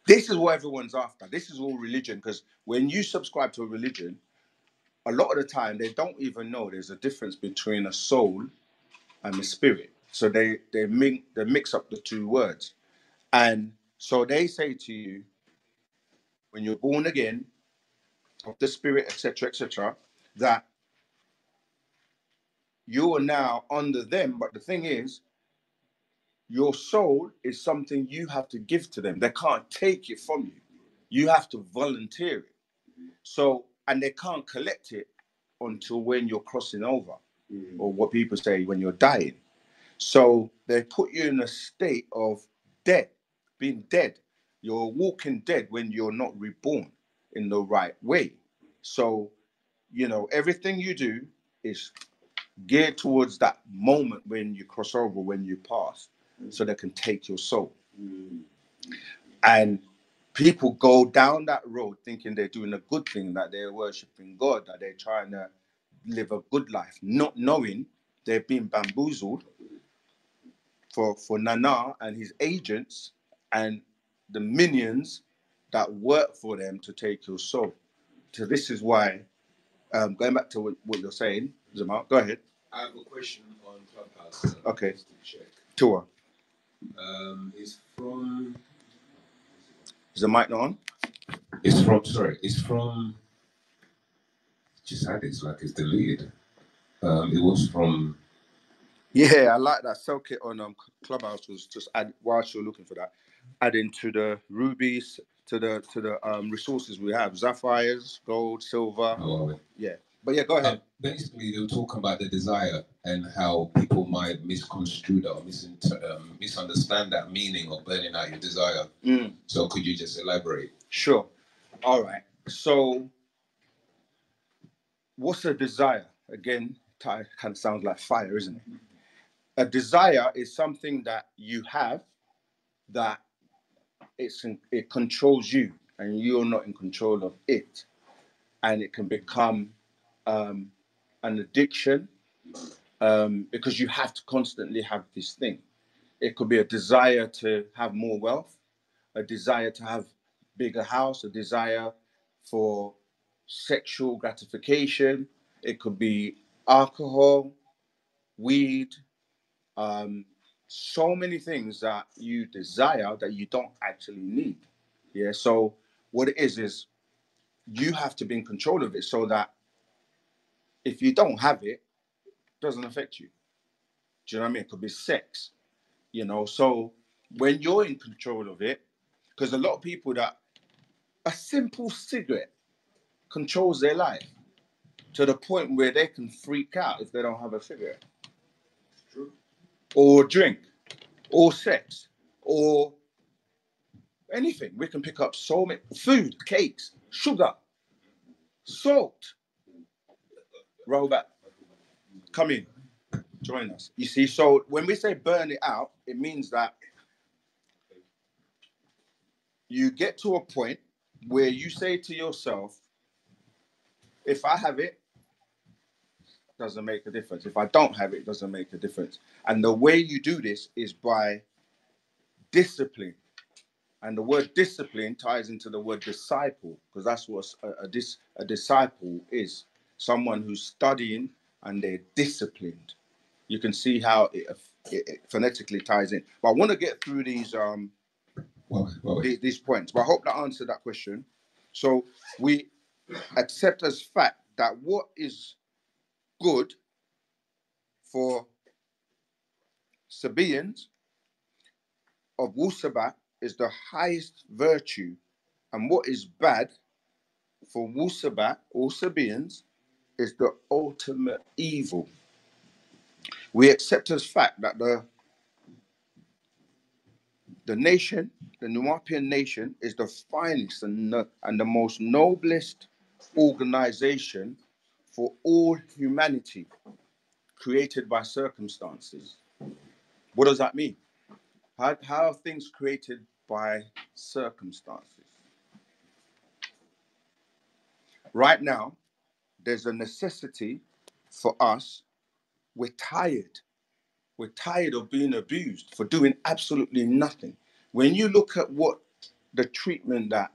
This is what everyone's after. This is all religion, because when you subscribe to a religion, a lot of the time they don't even know there's a difference between a soul and a spirit. So they mix up the two words. And so they say to you, when you're born again of the spirit, etc., that you are now under them. But the thing is, your soul is something you have to give to them. They can't take it from you. You have to volunteer it. So, and they can't collect it until when you're crossing over, or what people say, when you're dying. So they put you in a state of dead, being dead. You're walking dead when you're not reborn in the right way. So, you know, everything you do is geared towards that moment when you cross over, when you pass, so they can take your soul. And people go down that road thinking they're doing a good thing, that they're worshiping God, that they're trying to live a good life, not knowing they've been bamboozled for Nana and his agents and the minions that work for them to take your soul. So this is why, going back to what you're saying, Zamal, go ahead. I have a question on Clubhouse. Okay. Just to check. Tua. It's from. Is the mic not on? It's from. Just had it, it's like it's deleted. It was from. Yeah, I like that. Selkit on Clubhouse was just whilst you're looking for that, adding to the rubies, to the resources we have: sapphires, gold, silver. Oh, yeah, but yeah, go ahead. Basically, they were talking about the desire and how people might misconstrue that or misunderstand that meaning of burning out your desire. So, could you just elaborate? Sure. All right. So, what's a desire? Again, kind of sounds like fire, isn't it? A desire is something that you have that it controls you, and you're not in control of it, and it can become an addiction because you have to constantly have this thing. It could be a desire to have more wealth, a desire to have bigger house, a desire for sexual gratification. It could be alcohol, weed, so many things that you desire that you don't actually need. Yeah. So what it is you have to be in control of it, so that if you don't have it, it doesn't affect you. Do you know what I mean? It could be sex, you know. So when you're in control of it, because a lot of people that a simple cigarette controls their life to the point where they can freak out if they don't have a cigarette. True. Or drink, or sex, or anything. We can pick up so many food, cakes, sugar, salt. Robert, come in, join us. You see, so when we say burn it out, it means that you get to a point where you say to yourself, if I have it, doesn't make a difference. If I don't have it, doesn't make a difference. And the way you do this is by discipline. And the word discipline ties into the word disciple, because that's what a disciple is. Someone who's studying and they're disciplined. You can see how it phonetically ties in. But I want to get through these these points. But I hope that answered that question. So we accept as fact that what is good for Sabaeans of wu-sabat is the highest virtue, and what is bad for wu-sabat or Sabaeans is the ultimate evil. We accept as fact that the nation, the Nuwapian nation, is the finest and the most noblest organization for all humanity, created by circumstances. What does that mean? How are things created by circumstances? Right now, there's a necessity for us. We're tired. We're tired of being abused for doing absolutely nothing. When you look at what the treatment that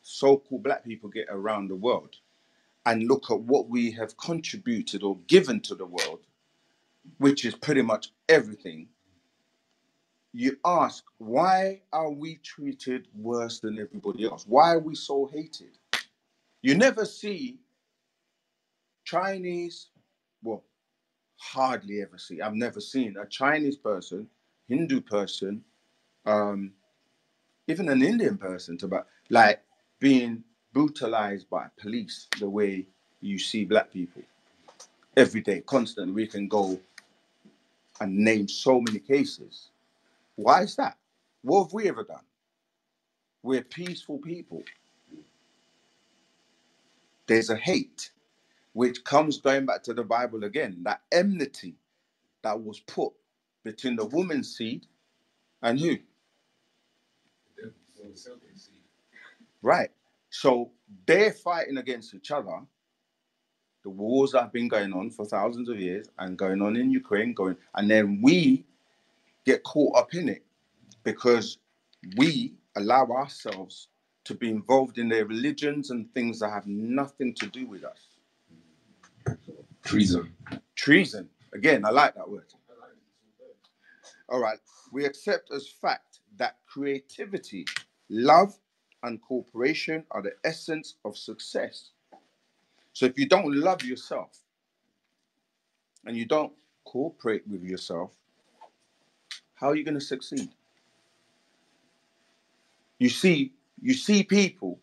so-called black people get around the world, and look at what we have contributed or given to the world, which is pretty much everything, you ask, why are we treated worse than everybody else? Why are we so hated? You never see Chinese, well, hardly ever see. I've never seen a Chinese person, Hindu person, even an Indian person, like being brutalized by police the way you see black people every day, constantly. We can go and name so many cases. Why is that? What have we ever done? We're peaceful people. There's a hate, which comes going back to the Bible again, that enmity that was put between the woman's seed and who? Right. So they're fighting against each other. The wars that have been going on for thousands of years and going on in Ukraine, and then we get caught up in it because we allow ourselves to be involved in their religions and things that have nothing to do with us. Treason. Treason. Again, I like that word. All right. We accept as fact that creativity, love, and cooperation are the essence of success. So if you don't love yourself and you don't cooperate with yourself, how are you going to succeed? You see people,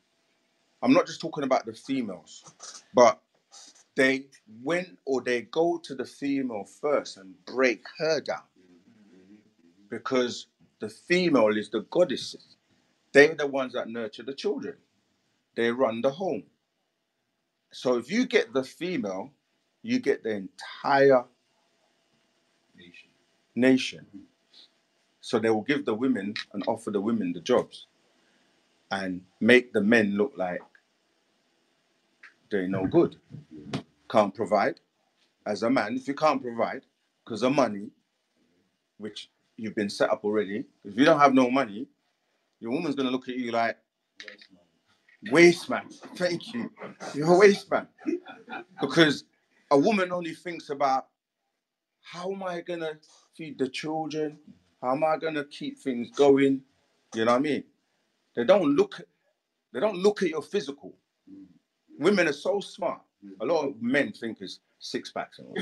I'm not just talking about the females, but they go to the female first and break her down. Because the female is the goddesses. They're the ones that nurture the children. They run the home. So if you get the female, you get the entire nation. So they will give the women and offer the women the jobs and make the men look like they're no good. Can't provide. As a man, if you can't provide because of money, which you've been set up already, if you don't have no money, your woman's going to look at you like, waste man. Thank you. You're a waste man. Because a woman only thinks about, how am I going to feed the children? How am I going to keep things going? You know what I mean? They don't look at your physical. Women are so smart. A lot of men think it's six packs and all.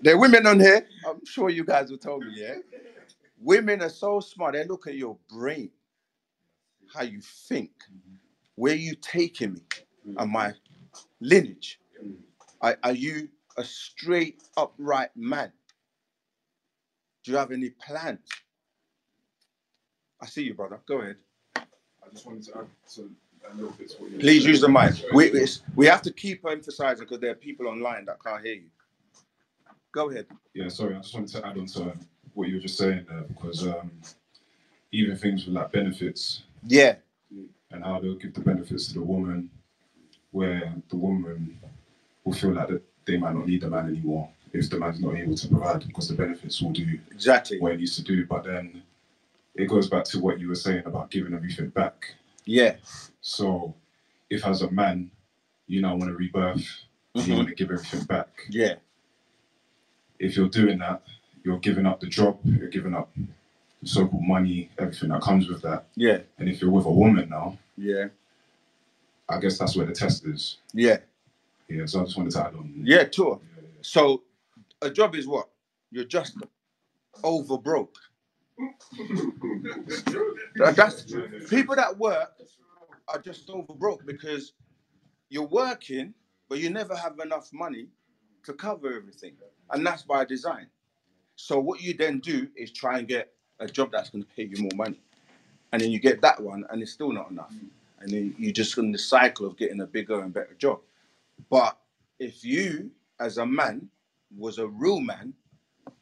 There are women on here, I'm sure you guys will tell me, yeah? Women are so smart. They look at your brain, how you think, where you taking me, and my lineage. Are you a straight, upright man? Do you have any plans? I see you, brother. Go ahead. I just wanted to add to a little bit to what you Please use the mic. We have to keep emphasizing because there are people online that can't hear you. Go ahead. Yeah, sorry. I just wanted to add on to what you were just saying there, because even things with like benefits. Yeah. And how they'll give the benefits to the woman, where the woman will feel like that they might not need the man anymore if the man's not able to provide, because the benefits will do exactly what it needs to do. But then it goes back to what you were saying about giving everything back. Yeah. So if as a man, you now want to rebirth, you want to give everything back. Yeah. If you're doing that you're giving up the job, you're giving up the so-called money, everything that comes with that. Yeah. And if you're with a woman now, yeah, I guess that's where the test is. yeah, Yeah, so I just wanted to add on. yeah, sure. So a job is what? You're just over broke. That's people that work are just over broke because you're working, but you never have enough money to cover everything, and that's by design. So what you then do is try and get a job that's going to pay you more money, and then you get that one, and it's still not enough, and then you're just in the cycle of getting a bigger and better job. But if you, as a man, was a real man,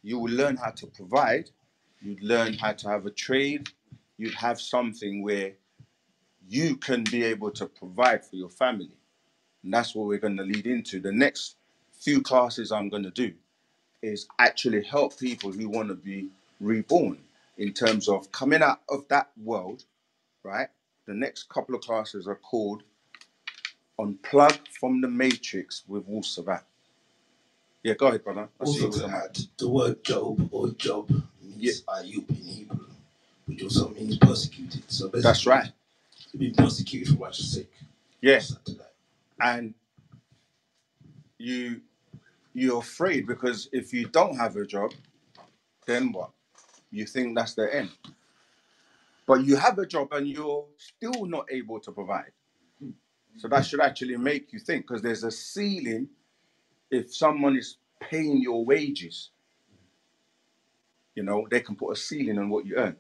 you would learn how to provide. You'd learn how to have a trade. You'd have something where you can be able to provide for your family. And that's what we're going to lead into. The next few classes I'm going to do is actually help people who want to be reborn in terms of coming out of that world, right? The next couple of classes are called Unplug from the Matrix with wu-sabat. Yeah, go ahead, brother. Also to add, the word Job or Job means Ayub in Hebrew, which also means persecuted. So basically, that's right. Being persecuted for righteous sake. Yeah. And you're afraid because if you don't have a job, then what? You think that's the end. But you have a job and you're still not able to provide. So that should actually make you think, because there's a ceiling if someone is paying your wages. You know, they can put a ceiling on what you earn.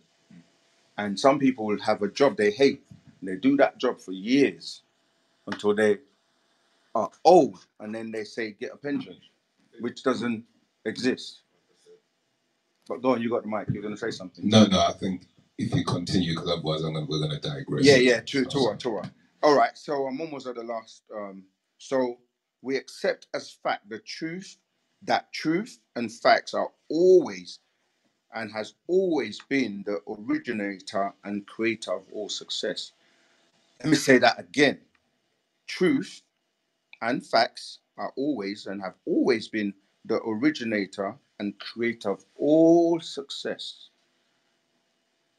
And some people will have a job they hate. And they do that job for years until they are old. And then they say, get a pension, which doesn't exist. But go on, you got the mic. You're going to say something. No, I think if you continue, because otherwise we're going to digress. Yeah, true. All right, so I'm almost at the last. So we accept as fact the truth, that truth and facts are always and has always been the originator and creator of all success. Let me say that again. Truth and facts are always and have always been the originator and creator of all success.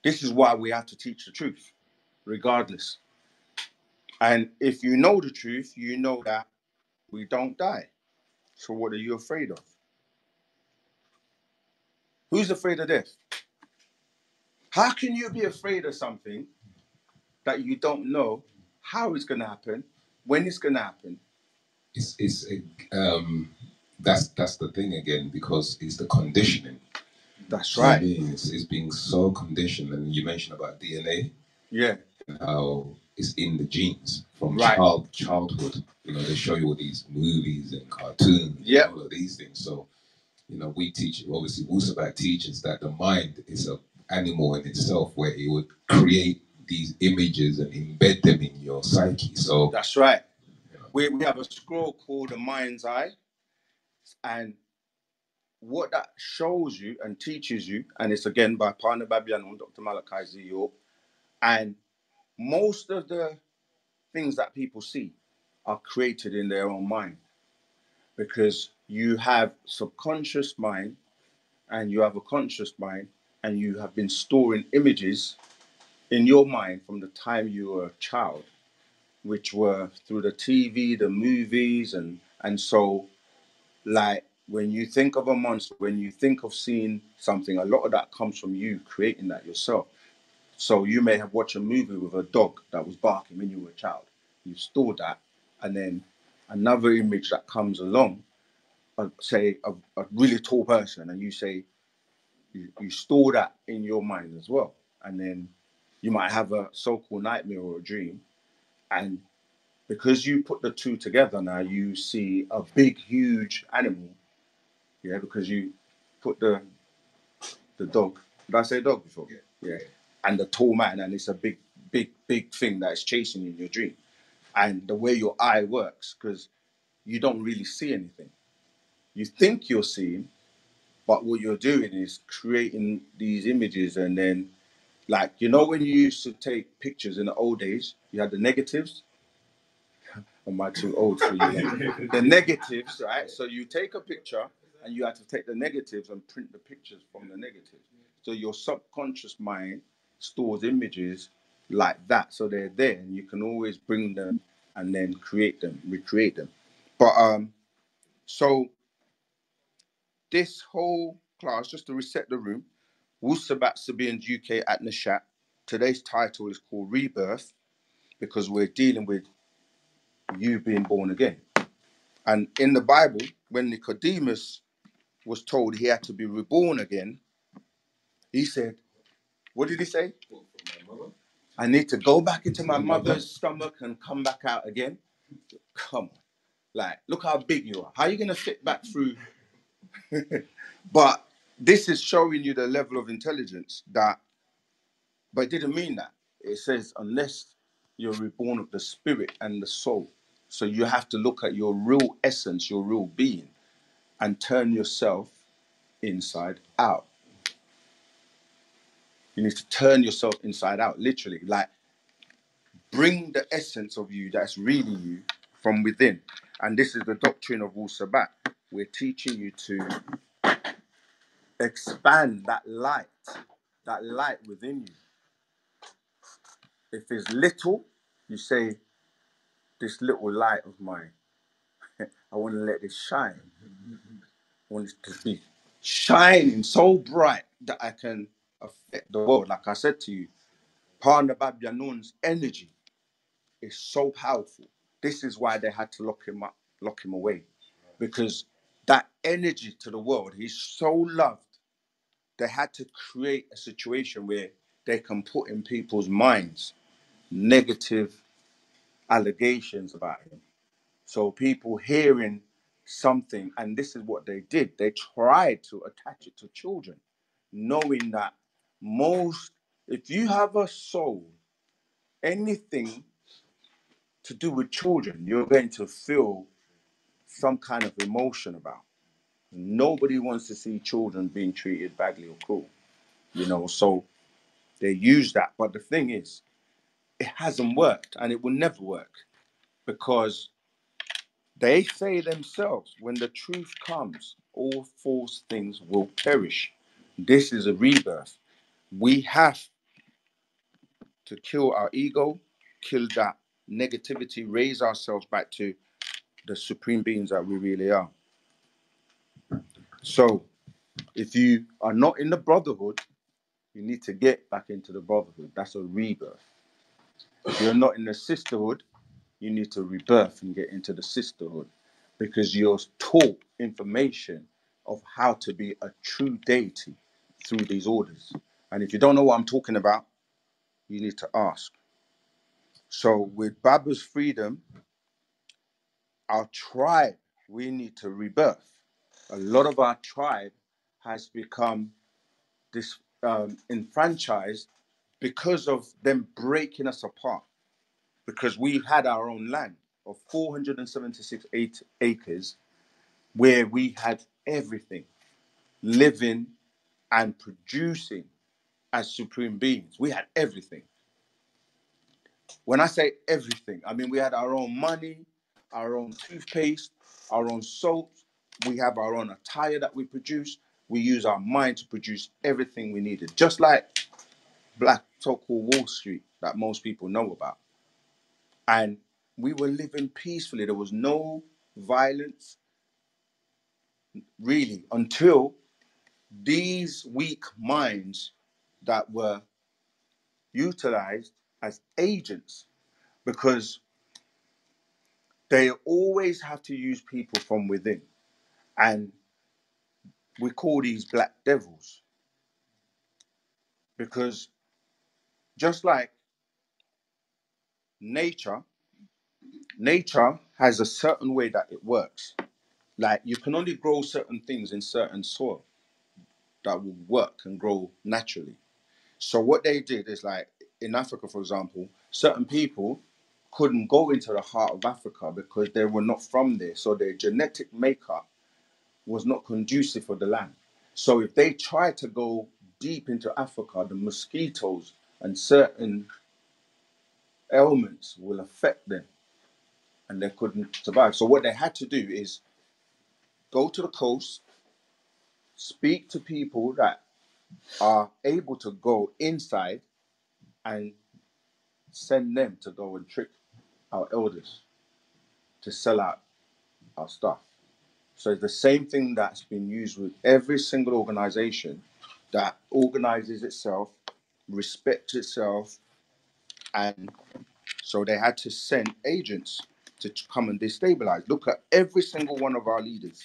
This is why we have to teach the truth, regardless. And if you know the truth, you know that we don't die. So what are you afraid of? Who's afraid of death? How can you be afraid of something that you don't know how it's going to happen, when it's going to happen? That's the thing again, because it's the conditioning. That's right. I mean, it's being so conditioned, and you mentioned about DNA. Yeah. And how it's in the genes from right. childhood. You know, they show you all these movies and cartoons and all of these things. So, you know, we teach, obviously, wu-sabat teaches that the mind is an animal in itself, where it would create these images and embed them in your psyche. So that's right. You know, we have a scroll called the mind's eye, and what that shows you and teaches you, and it's again by Partner Babiano and Dr. Malachi Z. York, and most of the things that people see are created in their own mind, because you have subconscious mind and you have a conscious mind, and you have been storing images in your mind from the time you were a child, which were through the TV, the movies, and so, like, when you think of a monster, when you think of seeing something, a lot of that comes from you creating that yourself. So you may have watched a movie with a dog that was barking when you were a child. You stored that, and then another image that comes along, say a really tall person, and you say you store that in your mind as well. And then you might have a so-called nightmare or a dream, and because you put the two together now, you see a big, huge animal. Yeah, because you put the dog. Did I say dog before? Yeah. And the tall man, and it's a big thing that is chasing you in your dream. And the way your eye works, because you don't really see anything. You think you're seeing, but what you're doing is creating these images, and then, like, you know, when you used to take pictures in the old days, you had the negatives. Am I too old for you? The negatives, right? So you take a picture and you had to take the negatives and print the pictures from the negatives. So your subconscious mind stores images like that, so they're there, and you can always bring them and then create them, recreate them. But so this whole class, just to reset the room, wu-sabat Sabians UK at Nishat. Today's title is called Rebirth, because we're dealing with you being born again. And in the Bible, when Nicodemus was told he had to be reborn again, he said, what did he say? I need to go back into my mother's stomach and come back out again. Come on. Like, look how big you are. How are you going to fit back through? But this is showing you the level of intelligence that, but it didn't mean that. It says, unless you're reborn of the spirit and the soul. So you have to look at your real essence, your real being, and turn yourself inside out. You need to turn yourself inside out, literally. Like, bring the essence of you that's really you from within. And this is the doctrine of wu-sabat. We're teaching you to expand that light within you. If it's little, you say, this little light of mine, I want to let it shine. I want it to be shining so bright that I can affect the world. Like I said to you, Parna Bab Yanun's energy is so powerful. This is why they had to lock him up, lock him away. Because that energy to the world, he's so loved. They had to create a situation where they can put in people's minds negative allegations about him. So people hearing something, and this is what they did. They tried to attach it to children, knowing that if you have a soul, anything to do with children, you're going to feel some kind of emotion about. Nobody wants to see children being treated badly or cruel, so they use that. But the thing is, it hasn't worked, and it will never work, because they say themselves, when the truth comes, all false things will perish. This is a rebirth. We have to kill our ego, kill that negativity, raise ourselves back to the supreme beings that we really are. So if you are not in the brotherhood, you need to get back into the brotherhood. That's a rebirth. If you're not in the sisterhood, you need to rebirth and get into the sisterhood, because you're taught information of how to be a true deity through these orders. And if you don't know what I'm talking about, you need to ask. So with Baba's freedom, our tribe, we need to rebirth. A lot of our tribe has become enfranchised because of them breaking us apart. Because we had our own land of 476 acres where we had everything, living and producing as supreme beings. We had everything. When I say everything, I mean we had our own money, our own toothpaste, our own soaps. We have our own attire that we produce. We use our mind to produce everything we needed. Just like Black so-called Wall Street that most people know about. And we were living peacefully. There was no violence, really, until these weak minds that were utilized as agents, because they always have to use people from within. And we call these black devils, because just like nature has a certain way that it works. Like, you can only grow certain things in certain soil that will work and grow naturally. So what they did is, like in Africa, for example, certain people couldn't go into the heart of Africa because they were not from there. So their genetic makeup was not conducive for the land. So if they tried to go deep into Africa, the mosquitoes and certain ailments will affect them and they couldn't survive. So what they had to do is go to the coast speak to people that are able to go inside and send them to go and trick our elders to sell out our stuff. So it's the same thing that's been used with every single organization that organizes itself, respects itself, and so they had to send agents to come and destabilize. Look at every single one of our leaders,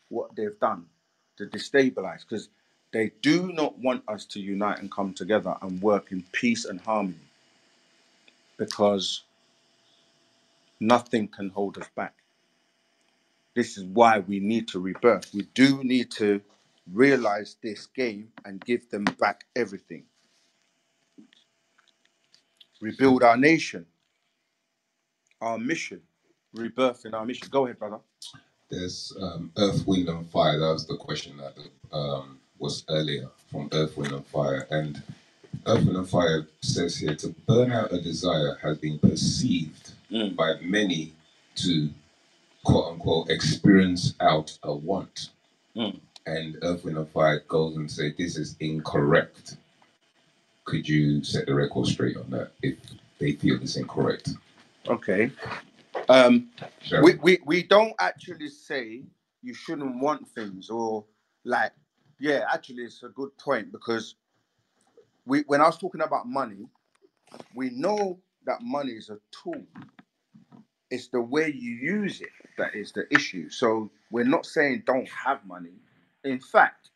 what they've done to destabilize, because they do not want us to unite and come together and work in peace and harmony, because nothing can hold us back. This is why we need to rebirth. We do need to realize this game and give them back everything. Rebuild our nation, our mission, rebirth in our mission. Go ahead, brother. There's Earth, Wind and Fire. That was the question that was earlier from Earth, Wind and Fire. And Earth, Wind and Fire says here, to burn out a desire has been perceived by many to, quote unquote, experience out a want. And Earth, Wind and Fire goes and say, this is incorrect. Could you set the record straight on that if they feel it's incorrect? Okay. We don't actually say you shouldn't want things, or like, yeah, actually it's a good point, because when I was talking about money, we know that money is a tool. It's the way you use it that is the issue. So we're not saying don't have money. In fact,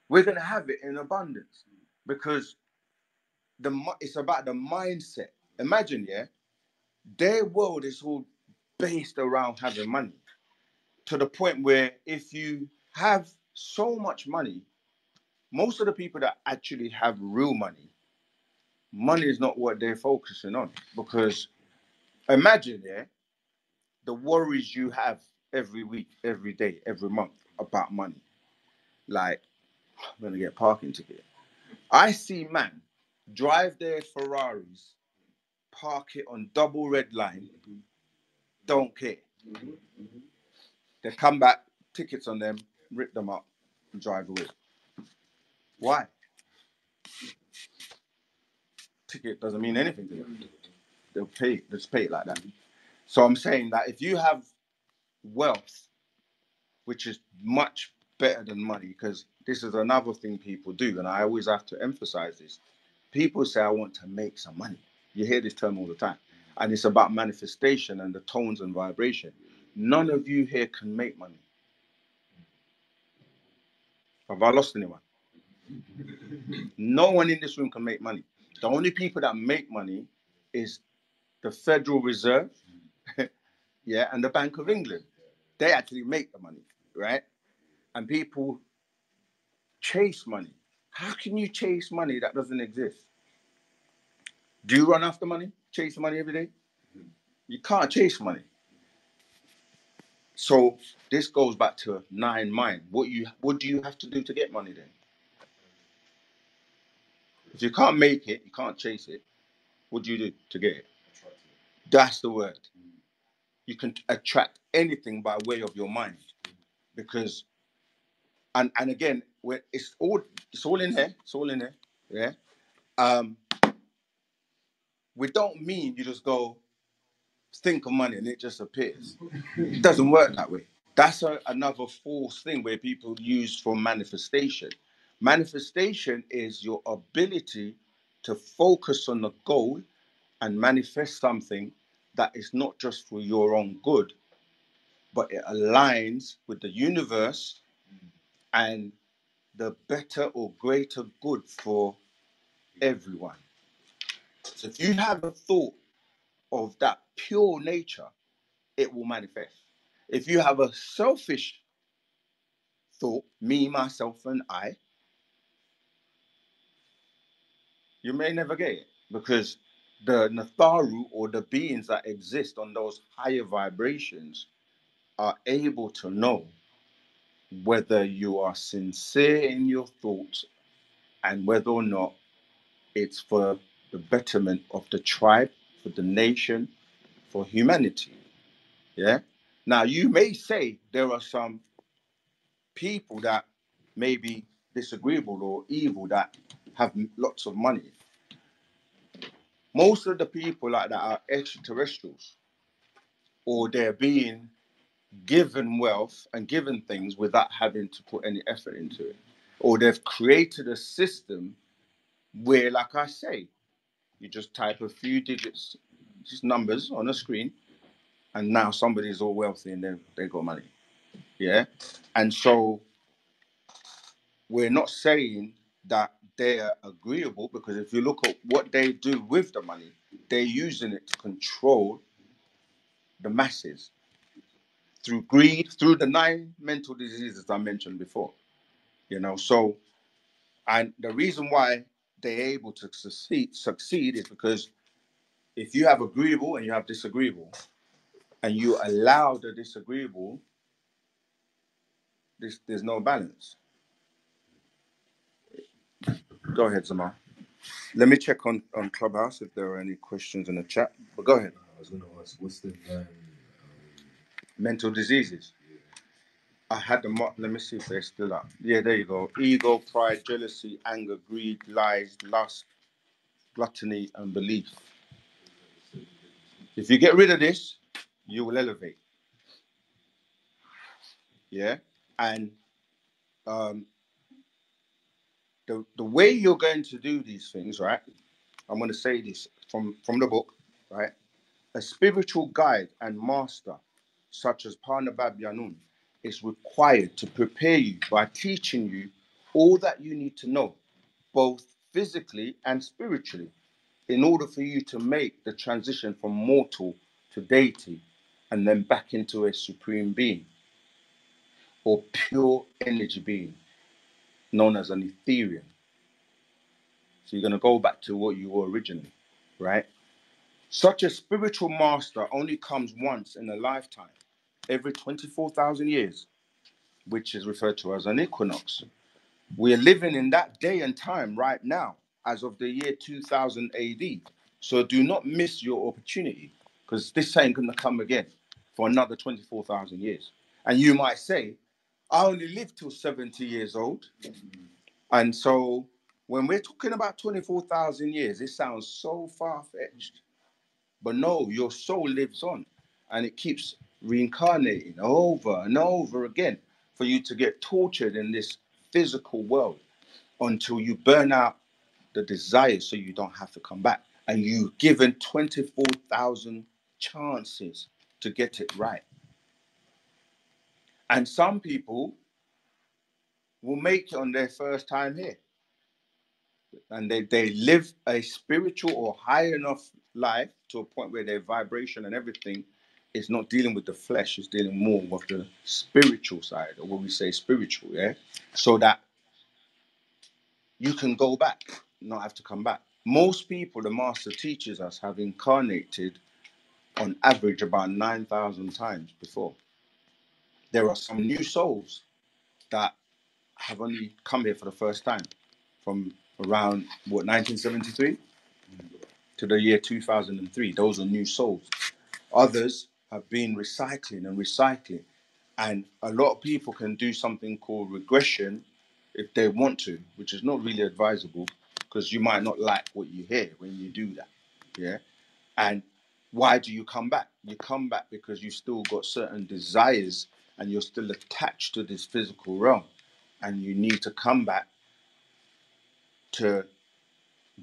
we're going to have it in abundance, because it's about the mindset. Imagine, yeah, their world is all based around having money, to the point where if you have so much money, most of the people that actually have real money is not what they're focusing on. Because imagine, yeah, the worries you have every week, every day, every month about money. Like, I'm going to get a parking ticket. I see man drive their Ferraris, park it on double red line, don't care. They come back, tickets on them, rip them up, and drive away. Why? Ticket doesn't mean anything to them. They'll just pay it like that. So I'm saying that if you have wealth, which is much better than money, because this is another thing people do, and I always have to emphasize this. People say, I want to make some money. You hear this term all the time. And it's about manifestation and the tones and vibration. None of you here can make money. Have I lost anyone? No one in this room can make money. The only people that make money is the Federal Reserve, yeah, and the Bank of England. They actually make the money, right? And people chase money. How can you chase money that doesn't exist? Do you run after money? Chase money every day? You can't chase money. So this goes back to 9 mind. What do you have to do to get money then? If you can't make it, you can't chase it. What do you do to get it? That's the word. You can attract anything by way of your mind, because, and again, it's all in here. It's all in there. Yeah. We don't mean you just go think of money and it just appears. It doesn't work that way. That's another false thing where people use for manifestation. Manifestation is your ability to focus on the goal and manifest something that is not just for your own good, but it aligns with the universe and the better or greater good for everyone. So if you have a thought of that pure nature, it will manifest. If you have a selfish thought, me, myself, and I, you may never get it, because the Natharu, or the beings that exist on those higher vibrations, are able to know whether you are sincere in your thoughts and whether or not it's for the betterment of the tribe, for the nation, for humanity. Yeah. Now, you may say there are some people that maybe disagreeable or evil that have lots of money. Most of the people like that are extraterrestrials, or they're being given wealth and given things without having to put any effort into it. Or they've created a system where, like I say, you just type a few digits, just numbers on a screen, and now somebody's all wealthy and they got money. Yeah? And so we're not saying that they're agreeable, because if you look at what they do with the money, they're using it to control the masses through greed, through the 9 mental diseases I mentioned before. You know, so, and the reason why they're able to succeed is because if you have agreeable and you have disagreeable, and you allow the disagreeable, there's no balance. Go ahead, Zamar. Let me check on Clubhouse if there are any questions in the chat. But go ahead. I was going to ask, what's the 9 mental diseases? I had them up. Let me see if they're still up. Yeah, there you go. Ego, pride, jealousy, anger, greed, lies, lust, gluttony, and belief. If you get rid of this, you will elevate. Yeah? And the way you're going to do these things, right? I'm going to say this from the book, right? A spiritual guide and master, such as Parnabab Yanun, is required to prepare you by teaching you all that you need to know, both physically and spiritually, in order for you to make the transition from mortal to deity and then back into a supreme being or pure energy being known as an Ethereum. So you're going to go back to what you were originally, right? Such a spiritual master only comes once in a lifetime, every 24,000 years, which is referred to as an equinox. We are living in that day and time right now, as of the year 2000 AD. So do not miss your opportunity, because this ain't going to come again for another 24,000 years. And you might say, I only live till 70 years old. And so when we're talking about 24,000 years, it sounds so far-fetched. But no, your soul lives on, and it keeps reincarnating over and over again for you to get tortured in this physical world until you burn out the desire so you don't have to come back. And you've given 24,000 chances to get it right. And some people will make it on their first time here. And they live a spiritual or high enough life to a point where their vibration and everything is not dealing with the flesh, it's dealing more with the spiritual side, or what we say spiritual, yeah? So that you can go back, not have to come back. Most people, the master teaches us, have incarnated on average about 9,000 times before. There are some new souls that have only come here for the first time from around, 1973 to the year 2003. Those are new souls. Others have been recycling and recycling. And a lot of people can do something called regression if they want to, which is not really advisable, because you might not like what you hear when you do that. Yeah. And why do you come back? You come back because you still got certain desires and you're still attached to this physical realm. And you need to come back to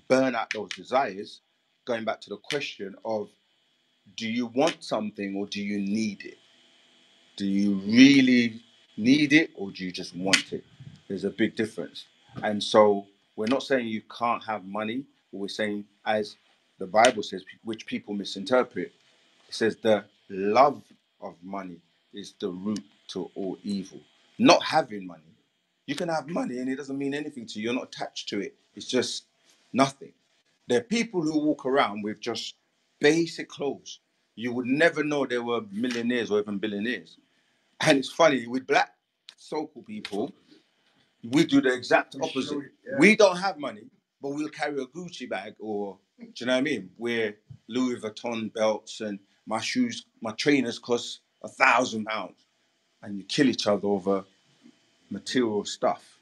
burn out those desires. Going back to the question of, do you want something or do you need it? Do you really need it or do you just want it? There's a big difference. And so we're not saying you can't have money. We're saying, as the Bible says, which people misinterpret, it says the love of money is the root to all evil. Not having money. You can have money and it doesn't mean anything to you. You're not attached to it. It's just nothing. There are people who walk around with just basic clothes. You would never know they were millionaires or even billionaires. And it's funny, with black so-called people, we do the exact opposite. We don't have money, but we'll carry a Gucci bag, or, do you know what I mean? Wear Louis Vuitton belts, and my shoes, my trainers cost £1,000. And you kill each other over material stuff.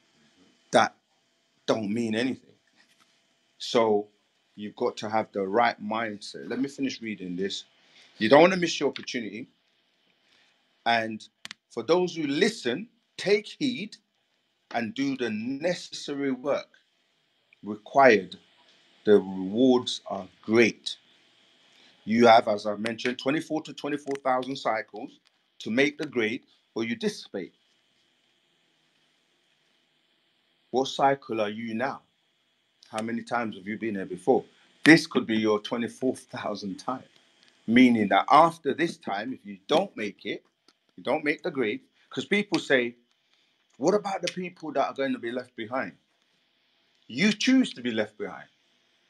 that don't mean anything. So you've got to have the right mindset. Let me finish reading this. You don't want to miss your opportunity. And for those who listen, take heed and do the necessary work required. The rewards are great. You have, as I mentioned, 24 to 24,000 cycles to make the grade, or you dissipate. What cycle are you now? How many times have you been there before? This could be your 24,000th time. Meaning that after this time, if you don't make it, you don't make the grade, because people say, what about the people that are going to be left behind? You choose to be left behind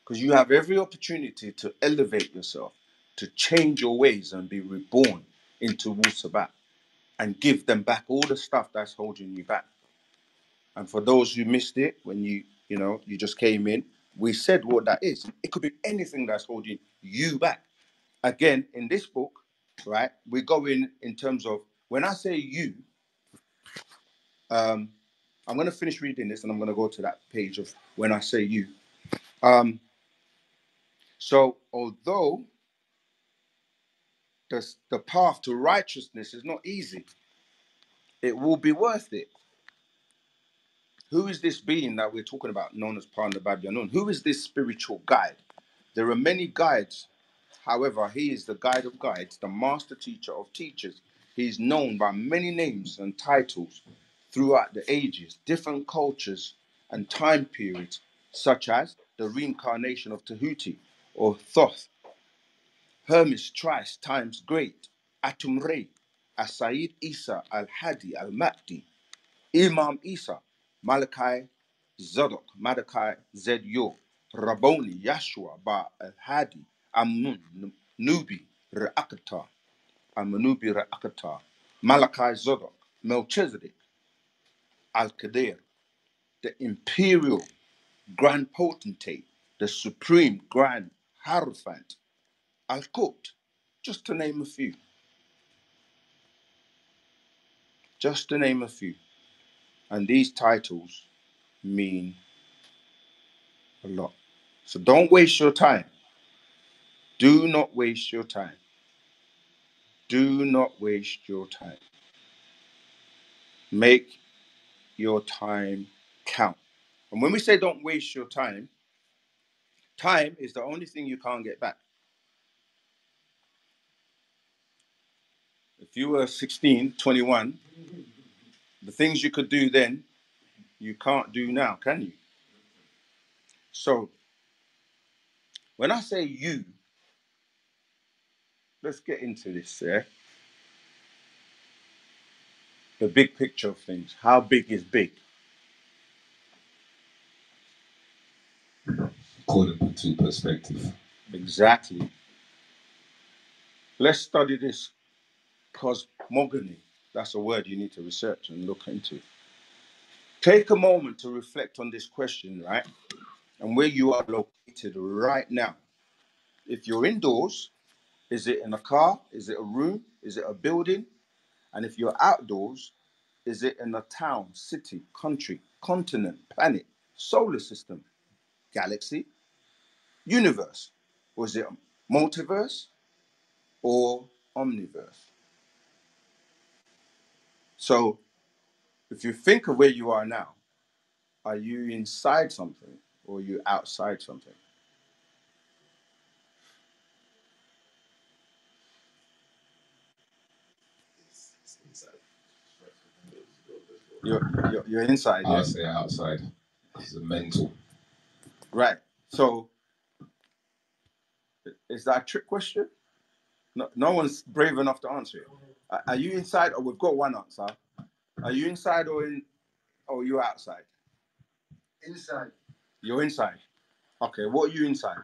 because you have every opportunity to elevate yourself, to change your ways and be reborn into wu-sabat and give them back all the stuff that's holding you back. And for those who missed it, when you just came in, we said what that is. It could be anything that's holding you back. Again, in this book, right, we go in terms of, when I say you, I'm going to finish reading this and I'm going to go to that page of when I say you. So although the path to righteousness is not easy, it will be worth it. Who is this being that we're talking about, known as Panda Babyanun? Who is this spiritual guide? There are many guides. However, he is the guide of guides, the master teacher of teachers. He is known by many names and titles throughout the ages, different cultures and time periods, such as the reincarnation of Tahuti or Thoth, Hermes thrice times great, Atum Re, Asaid Isa al-Hadi al-Mahdi, Imam Isa, Malachi Zadok, Malachi Zedyo, Rabboni Yashua Ba al-Hadi, Amun Nubi Re'akata, Amanubi Re'akata, Malachi Zadok, Melchizedek, Al-Qadir, the imperial grand potentate, the supreme grand hierophant, Al-Qut, just to name a few. Just to name a few. And these titles mean a lot. So don't waste your time. Do not waste your time. Do not waste your time. Make your time count. And when we say don't waste your time, time is the only thing you can't get back. If you were 16, 21, the things you could do then, you can't do now, can you? So, when I say you, let's get into this, yeah? The big picture of things. How big is big? According to perspective. Exactly. Let's study this cosmogony. That's a word you need to research and look into. Take a moment to reflect on this question, right? And where you are located right now. If you're indoors, is it in a car? Is it a room? Is it a building? And if you're outdoors, is it in a town, city, country, continent, planet, solar system, galaxy, universe? Or is it a multiverse or omniverse? So if you think of where you are now, are you inside something or are you outside something? You're inside. I'll say outside. It's a mental. Right. So is that a trick question? No one's brave enough to answer it. Are you inside, or we've got one answer? Are you inside or you're outside? Inside. You're inside. Okay, what are you inside?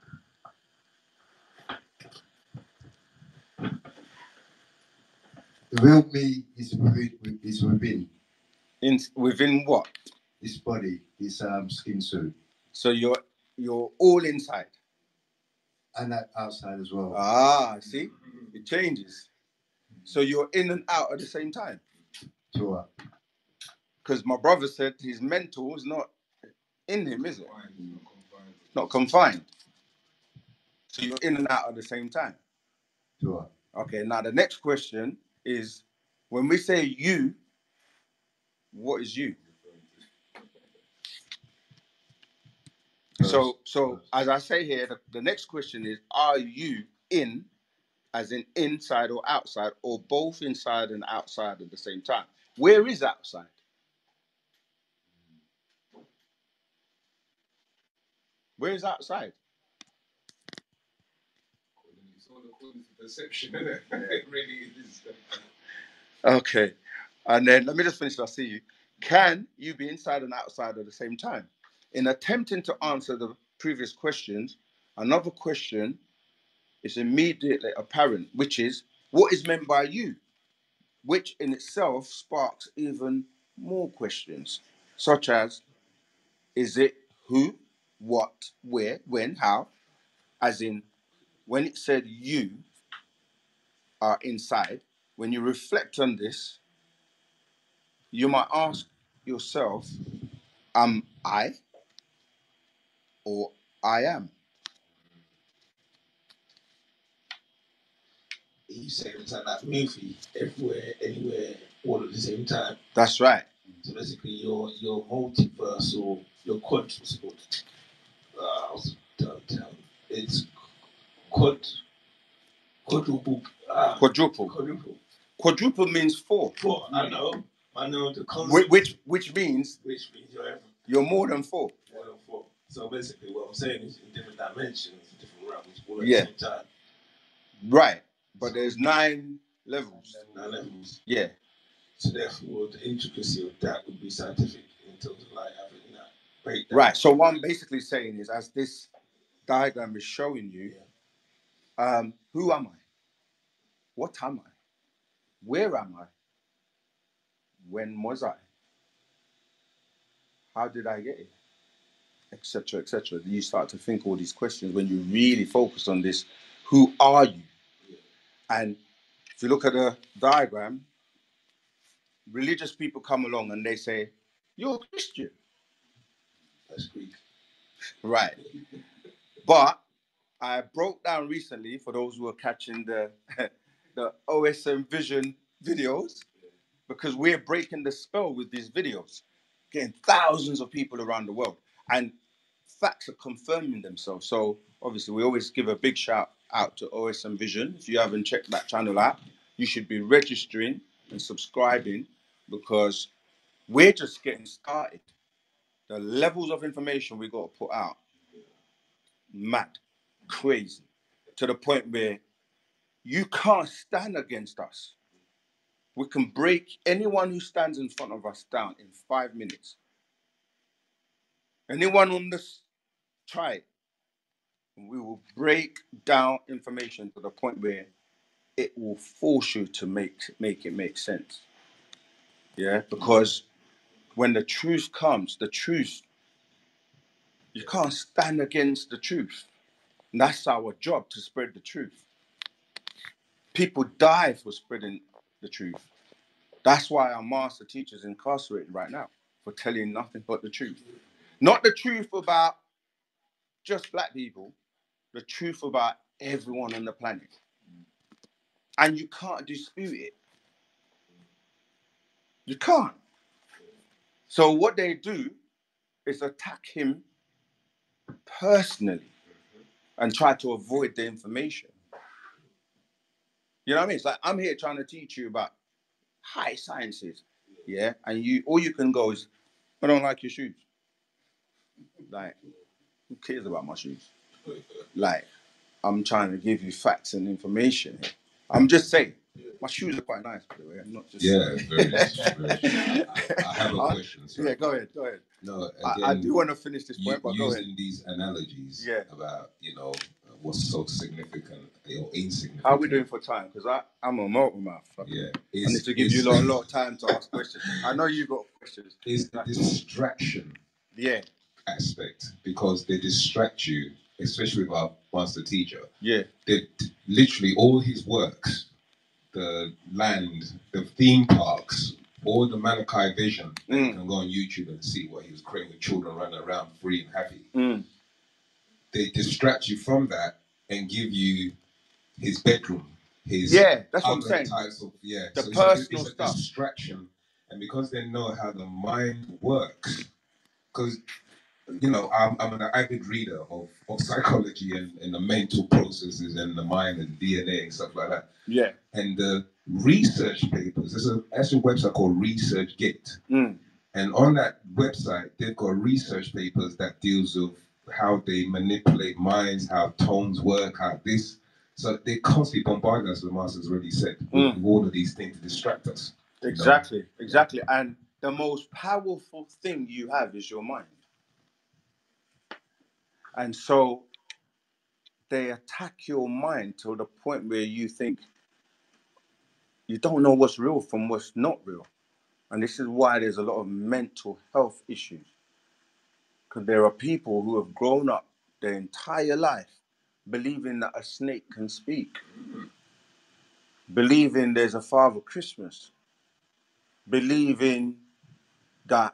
The real me is within. Within what? This body, this skin suit. So you're all inside. And that outside as well. Ah, see? It changes. So you're in and out at the same time. Sure. Because my brother said his mental is not in him, is it? Not confined. So you're in and out at the same time. Sure. Okay, now the next question is, when we say you, what is you? So as I say here, the next question is, are you in, as in inside or outside, or both inside and outside at the same time? Where is outside? Where is outside? It's all according to perception, isn't it? It really is. Okay. And then let me just finish. I'll see you. Can you be inside and outside at the same time? In attempting to answer the previous questions, another question is immediately apparent, which is, what is meant by you? Which in itself sparks even more questions, such as, is it who, what, where, when, how? As in, when it said you are inside, when you reflect on this, you might ask yourself, am I or I am? You say every time that movie, everywhere, anywhere, all at the same time. That's right. So basically, your multiverse or your quadruple. It's quadruple. Quadruple. Quadruple means four. Four. I know the concept. Which means you're more than four. More than four. So basically, what I'm saying is, in different dimensions, different realms, all at Yeah. the same time. Right. But there's 9 levels. 9 levels. Yeah. So therefore, the intricacy of that would be scientific in terms of like having that breakdown. Right. So what I'm basically saying is, as this diagram is showing you, who am I? What am I? Where am I? When was I? How did I get here? Etc. etc. You start to think all these questions when you really focus on this. Who are you? And if you look at the diagram, religious people come along and they say, you're a Christian. That's Greek. Right. But I broke down recently, for those who are catching the OSM Vision videos, because we're breaking the spell with these videos, getting thousands of people around the world. And facts are confirming themselves. So obviously we always give a big shout out to OSM Vision. If you haven't checked that channel out, you should be registering and subscribing, because we're just getting started. The levels of information we got to put out, mad, crazy, to the point where you can't stand against us. We can break anyone who stands in front of us down in 5 minutes. Anyone on this, try it. We will break down information to the point where it will force you to make it make sense. Yeah, because when the truth comes, you can't stand against the truth. And that's our job, to spread the truth. People die for spreading the truth. That's why our master teacher is incarcerated right now, for telling nothing but the truth. Not the truth about just black people, the truth about everyone on the planet. And you can't dispute it. You can't. So what they do is attack him personally and try to avoid the information. You know what I mean? It's like, I'm here trying to teach you about high sciences, yeah? And all you can go is, I don't like your shoes. Like, who cares about my shoes? Like, I'm trying to give you facts and information here. I'm just saying, my shoes are quite nice, by the way. I'm not just... Yeah, very I have a question. Sorry. Yeah, go ahead. No, again, I do want to finish this point, but go ahead. Using these analogies about, what's so significant or insignificant. How are we doing for time? Because I'm a motor mouth. Yeah. I need to give you a lot of time to ask questions. I know you got questions. Is the distraction aspect, because they distract you, especially with our master teacher. Yeah. Literally all his works, the land, the theme parks, all the Malachi vision. You can go on YouTube and see what he was creating with children running around free and happy. They distract you from that and give you his bedroom, his that's what I'm other saying. types of The so personal it's a stuff. distraction, and because they know how the mind works, because you know I'm an avid reader of psychology and the mental processes and the mind and DNA and stuff like that. Yeah. And the research papers, there's actually a website called ResearchGate. And on that website, they've got research papers that deals with how they manipulate minds, how tones work, how this. So they constantly bombard us, the master's already said, with all of these things to distract us. Exactly, you know? exactly. And the most powerful thing you have is your mind. And so they attack your mind to the point where you think you don't know what's real from what's not real. And this is why there's a lot of mental health issues. Because there are people who have grown up their entire life believing that a snake can speak, believing there's a Father Christmas, believing that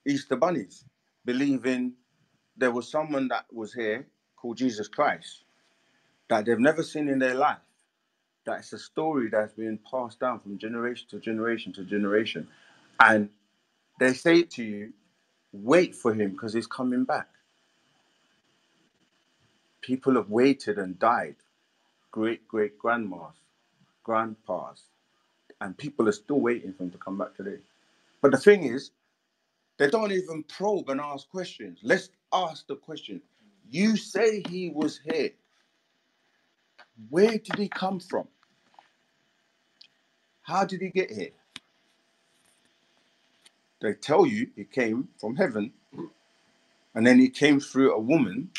Easter bunnies, believing there was someone that was here called Jesus Christ that they've never seen in their life. That's a story that's been passed down from generation to generation to generation. And they say to you, wait for him because he's coming back. People have waited and died. Great-great-grandmas, grandpas, and people are still waiting for him to come back today. But the thing is, they don't even probe and ask questions. Let's ask the question. You say he was here. Where did he come from? How did he get here? They tell you he came from heaven, and then he came through a woman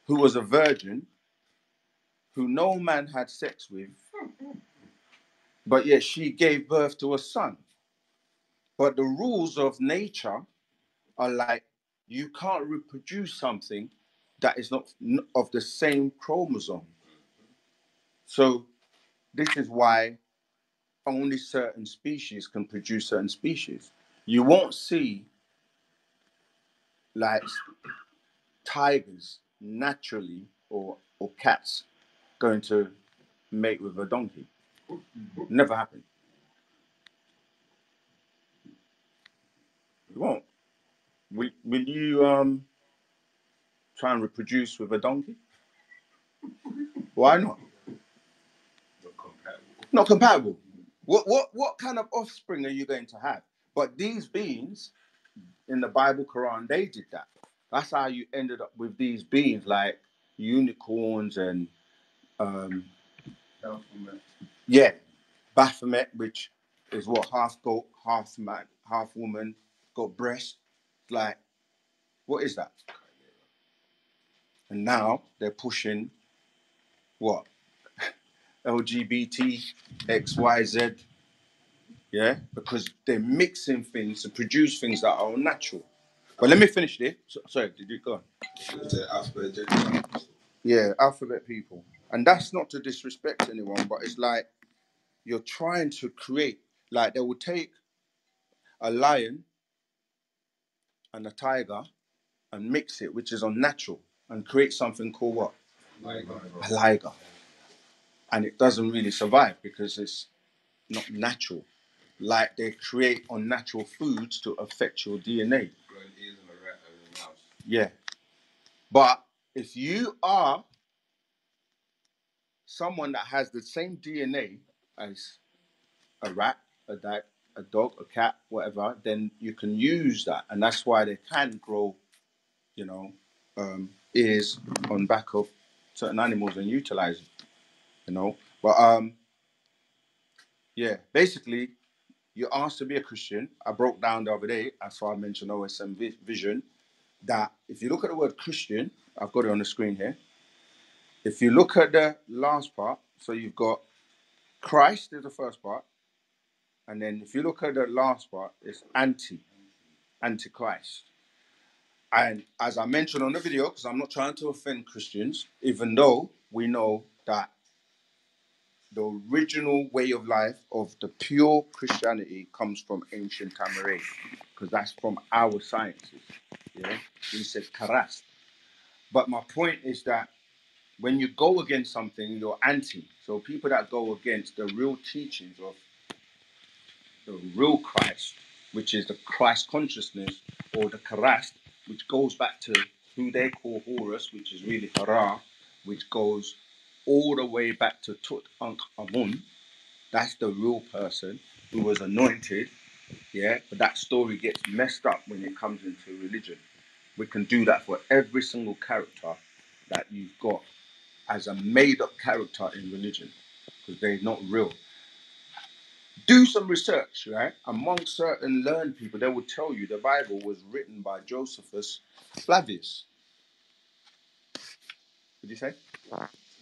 who was a virgin, who no man had sex with, but yet she gave birth to a son. But the rules of nature are like, you can't reproduce something that is not of the same chromosome. So this is why only certain species can produce certain species. You won't see like tigers naturally or cats going to mate with a donkey. Never happened. You won't. Will you try and reproduce with a donkey? Why not? Not compatible. What kind of offspring are you going to have? But these beings in the Bible, Quran, they did that. That's how you ended up with these beings like unicorns and Baphomet, which is what, half goat, half man, half woman, got breasts. Like, what is that? And now they're pushing what? LGBT, XYZ, yeah? Because they're mixing things to produce things that are unnatural. But let me finish this. Sorry, did you go on? Yeah, alphabet people. And that's not to disrespect anyone, but it's like you're trying to create, like they will take a lion and a tiger and mix it, which is unnatural, and create something called what? A liger. And it doesn't really survive because it's not natural. Like they create unnatural foods to affect your DNA. Yeah. But if you are someone that has the same DNA as a rat, a dog, a cat, whatever, then you can use that. And that's why they can grow, you know, ears on back of certain animals and utilize it, you know. But yeah, basically, you're asked to be a Christian. I broke down the other day, as far I mentioned OSM vision, that if you look at the word Christian, I've got it on the screen here. If you look at the last part, so you've got Christ is the first part, and then if you look at the last part, it's antichrist. And as I mentioned on the video, because I'm not trying to offend Christians, even though we know that the original way of life of the pure Christianity comes from ancient Tamaray, because that's from our sciences. Yeah, we said karas. But my point is that when you go against something, you're anti. So people that go against the real teachings of the real Christ, which is the Christ consciousness, or the karas, which goes back to who they call Horus, which is really Hara, which goes all the way back to Tut Ankh Amun. That's the real person who was anointed, yeah? But that story gets messed up when it comes into religion. We can do that for every single character that you've got as a made-up character in religion, because they're not real. Do some research, right? Among certain learned people, they will tell you the Bible was written by Josephus Flavius. What did you say?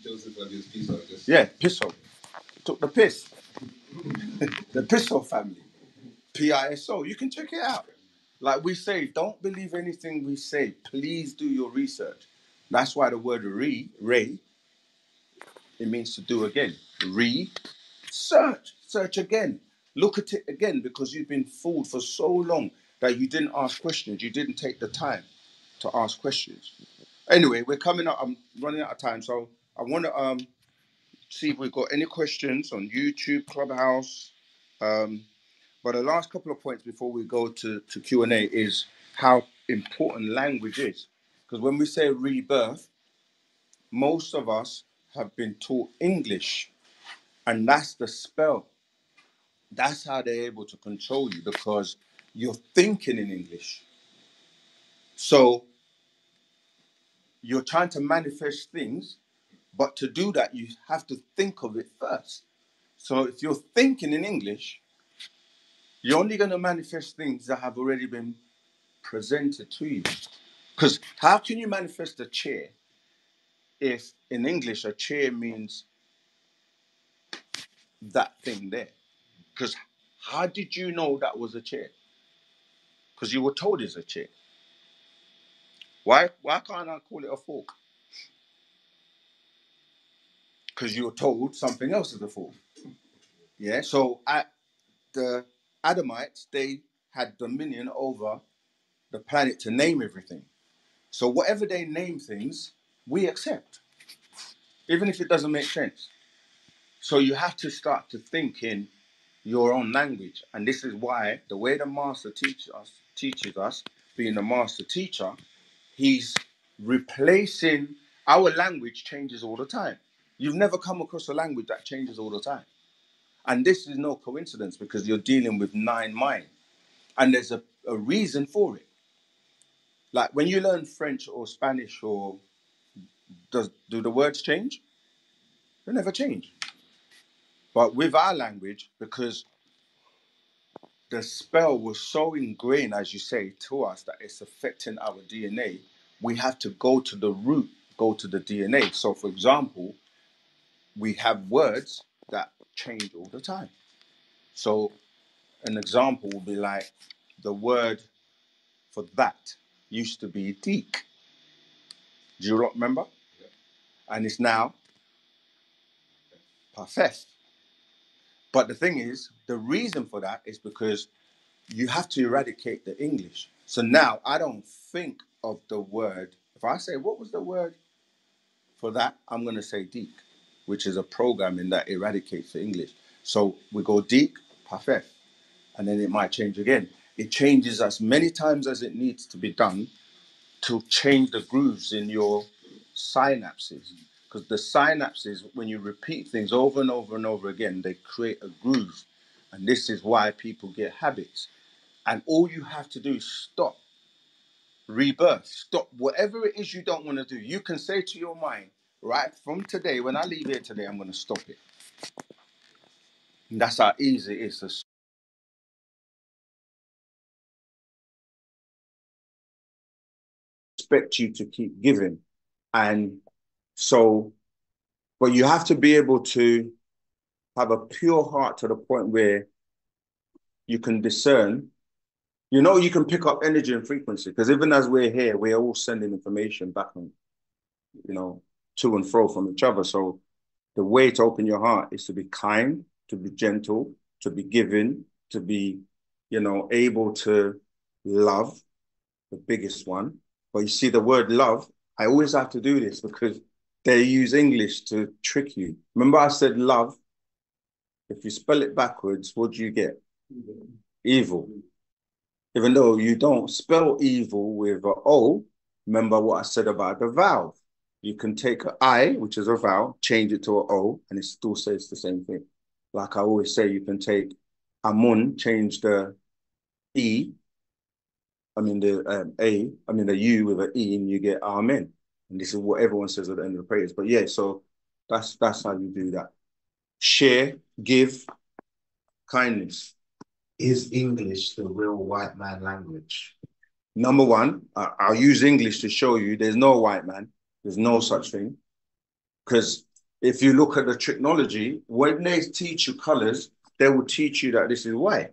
Joseph Flavius Piso. Yeah, Piso. Took the piss. The Piso family. Piso. You can check it out. Like we say, don't believe anything we say. Please do your research. That's why the word ray, it means to do again. Search again. Look at it again, because you've been fooled for so long that you didn't ask questions. You didn't take the time to ask questions. Anyway, we're coming up. I'm running out of time, so I want to see if we've got any questions on YouTube, Clubhouse. But the last couple of points before we go to Q&A is how important language is. Because when we say rebirth, most of us have been taught English, and that's the spell. That's how they're able to control you, because you're thinking in English. So you're trying to manifest things, but to do that, you have to think of it first. So if you're thinking in English, you're only going to manifest things that have already been presented to you. Because how can you manifest a chair if in English a chair means that thing there? Because how did you know that was a chair? Because you were told it's a chair. Why can't I call it a fork? Because you were told something else is a fork. Yeah, so the Adamites, they had dominion over the planet to name everything. So whatever they name things, we accept, even if it doesn't make sense. So you have to start to think in your own language. And this is why the way the master teaches us, being the master teacher, he's replacing our language changes all the time. You've never come across a language that changes all the time. And this is no coincidence, because you're dealing with 9 minds. And there's a reason for it. Like when you learn French or Spanish, or do the words change? They never change. But with our language, because the spell was so ingrained, as you say, to us, that it's affecting our DNA, we have to go to the root, go to the DNA. So, for example, we have words that change all the time. So, an example would be like the word for that used to be deek. Do you remember? Yeah. And it's now parfait. But the thing is, the reason for that is because you have to eradicate the English. So now I don't think of the word. If I say, what was the word for that? I'm going to say deek, which is a programming that eradicates the English. So we go deek, parfait, and then it might change again. It changes as many times as it needs to be done to change the grooves in your synapses. Because the synapses, when you repeat things over and over and over again, they create a groove. And this is why people get habits. And all you have to do is stop, rebirth, stop whatever it is you don't want to do. You can say to your mind, right, from today, when I leave here today, I'm going to stop it. And that's how easy it is to expect you to keep giving. And so, but you have to be able to have a pure heart to the point where you can discern. You know, you can pick up energy and frequency, because even as we're here, we're all sending information back and, to and fro from each other. So the way to open your heart is to be kind, to be gentle, to be giving, to be, you know, able to love, the biggest one. But you see the word love, I always have to do this because they use English to trick you. Remember I said love? If you spell it backwards, what do you get? Evil. Even though you don't spell evil with an O, remember what I said about the vowel. You can take an I, which is a vowel, change it to an O, and it still says the same thing. Like I always say, you can take Amun, change the E, the U with an E, and you get Amen. And this is what everyone says at the end of the prayers. But yeah, so that's how you do that. Share, give, kindness. Is English the real white man language? Number one, I'll use English to show you there's no white man. There's no such thing. Because if you look at the technology, when they teach you colors, they will teach you that this is white.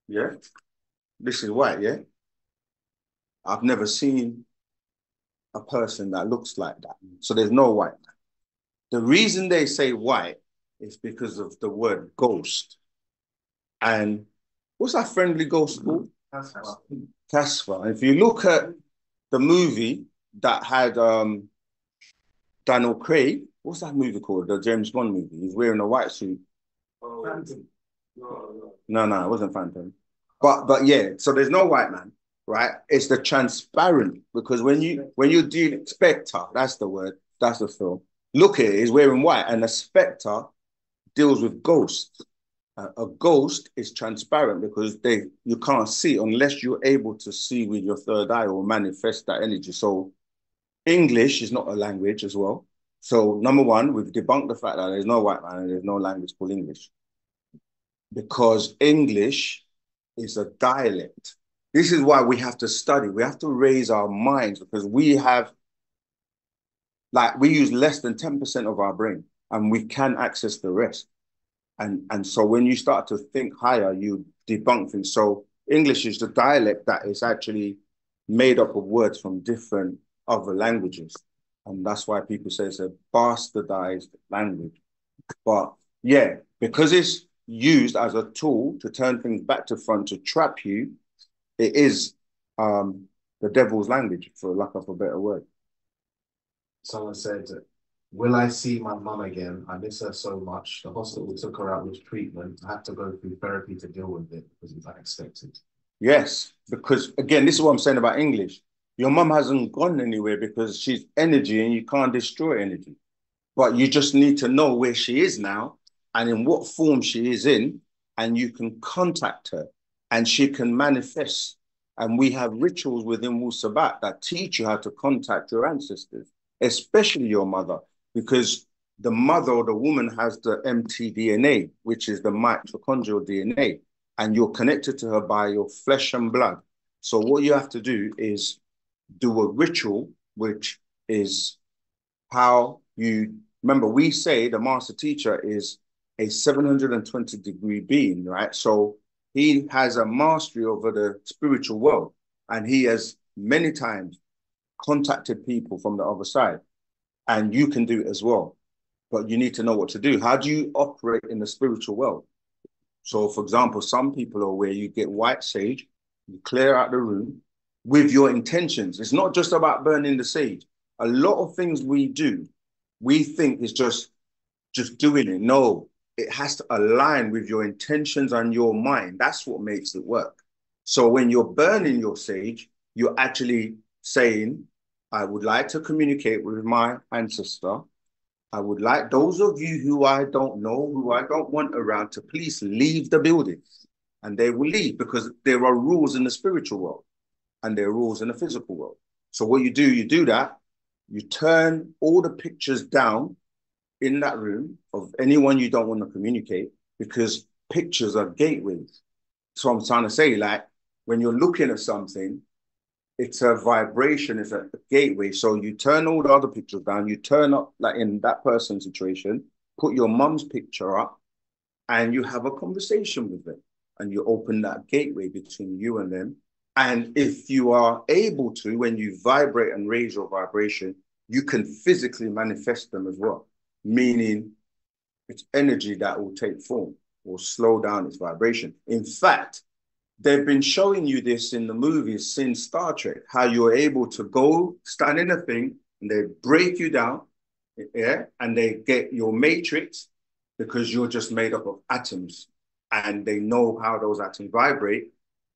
Yeah? This is white, yeah? I've never seen a person that looks like that. So there's no white man. The reason they say white is because of the word ghost. And what's that friendly ghost called? Casper. If you look at the movie that had Daniel Craig, what's that movie called? The James Bond movie. He's wearing a white suit. Phantom. No, it wasn't Phantom. But yeah, so there's no white man, right? It's the transparent, because when you deal Spectre, that's the word, that's the film. Look at it, he's wearing white, and the Spectre deals with ghosts. A ghost is transparent because you can't see unless you're able to see with your third eye or manifest that energy. So English is not a language as well. So number one, we've debunked the fact that there's no white man and there's no language called English. Because English is a dialect. This is why we have to study. We have to raise our minds because we use less than 10% of our brain and we can access the rest. And so when you start to think higher, you debunk things. So English is the dialect that is actually made up of words from different other languages. And that's why people say it's a bastardized language. But yeah, because it's used as a tool to turn things back to front, to trap you, it is the devil's language, for lack of a better word. Someone said, will I see my mum again? I miss her so much. The hospital took her out with treatment. I had to go through therapy to deal with it because it's unexpected. Yes, because again, this is what I'm saying about English. Your mum hasn't gone anywhere because she's energy and you can't destroy energy. But you just need to know where she is now and in what form she is in, and you can contact her and she can manifest. And we have rituals within wu-sabat that teach you how to contact your ancestors, especially your mother, because the mother or the woman has the mtDNA, which is the mitochondrial DNA, and you're connected to her by your flesh and blood. So what you have to do is do a ritual, which is how you, remember we say the master teacher is a 720-degree being, right? So he has a mastery over the spiritual world, and he has many times contacted people from the other side. And you can do it as well. But you need to know what to do. How do you operate in the spiritual world? So, for example, some people are where you get white sage, you clear out the room with your intentions. It's not just about burning the sage. A lot of things we do, we think is just doing it. No, it has to align with your intentions and your mind. That's what makes it work. So when you're burning your sage, you're actually saying, I would like to communicate with my ancestor. I would like those of you who I don't know, who I don't want around, to please leave the building. And they will leave because there are rules in the spiritual world and there are rules in the physical world. So what you do that, you turn all the pictures down in that room of anyone you don't want to communicate, because pictures are gateways. So I'm trying to say, like, when you're looking at something, it's a vibration, it's a gateway. So you turn all the other pictures down, you turn up, like in that person's situation, put your mum's picture up, and you have a conversation with them. And you open that gateway between you and them. And if you are able to, when you vibrate and raise your vibration, you can physically manifest them as well. meaning it's energy that will take form or slow down its vibration. In fact, they've been showing you this in the movies since Star Trek, how you're able to go stand in a thing and they break you down, yeah, and they get your matrix because you're just made up of atoms and they know how those atoms vibrate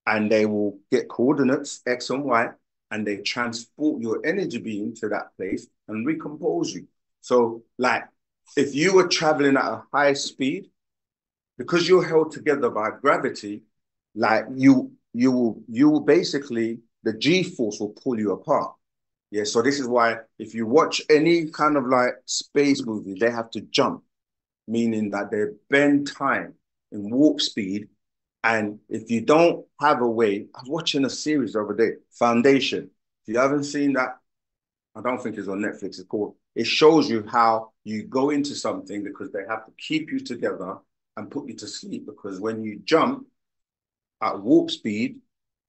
and they will get coordinates, X and Y, and they transport your energy being to that place and recompose you. So like if you were traveling at a high speed, because you're held together by gravity, like you will basically, the G force will pull you apart. Yeah, so this is why if you watch any kind of like space movie, they have to jump, meaning that they bend time in warp speed. And if you don't have a way, I was watching a series the other day, Foundation. If you haven't seen that, I don't think it's on Netflix. It's called, it shows you how you go into something because they have to keep you together and put you to sleep, because when you jump at warp speed,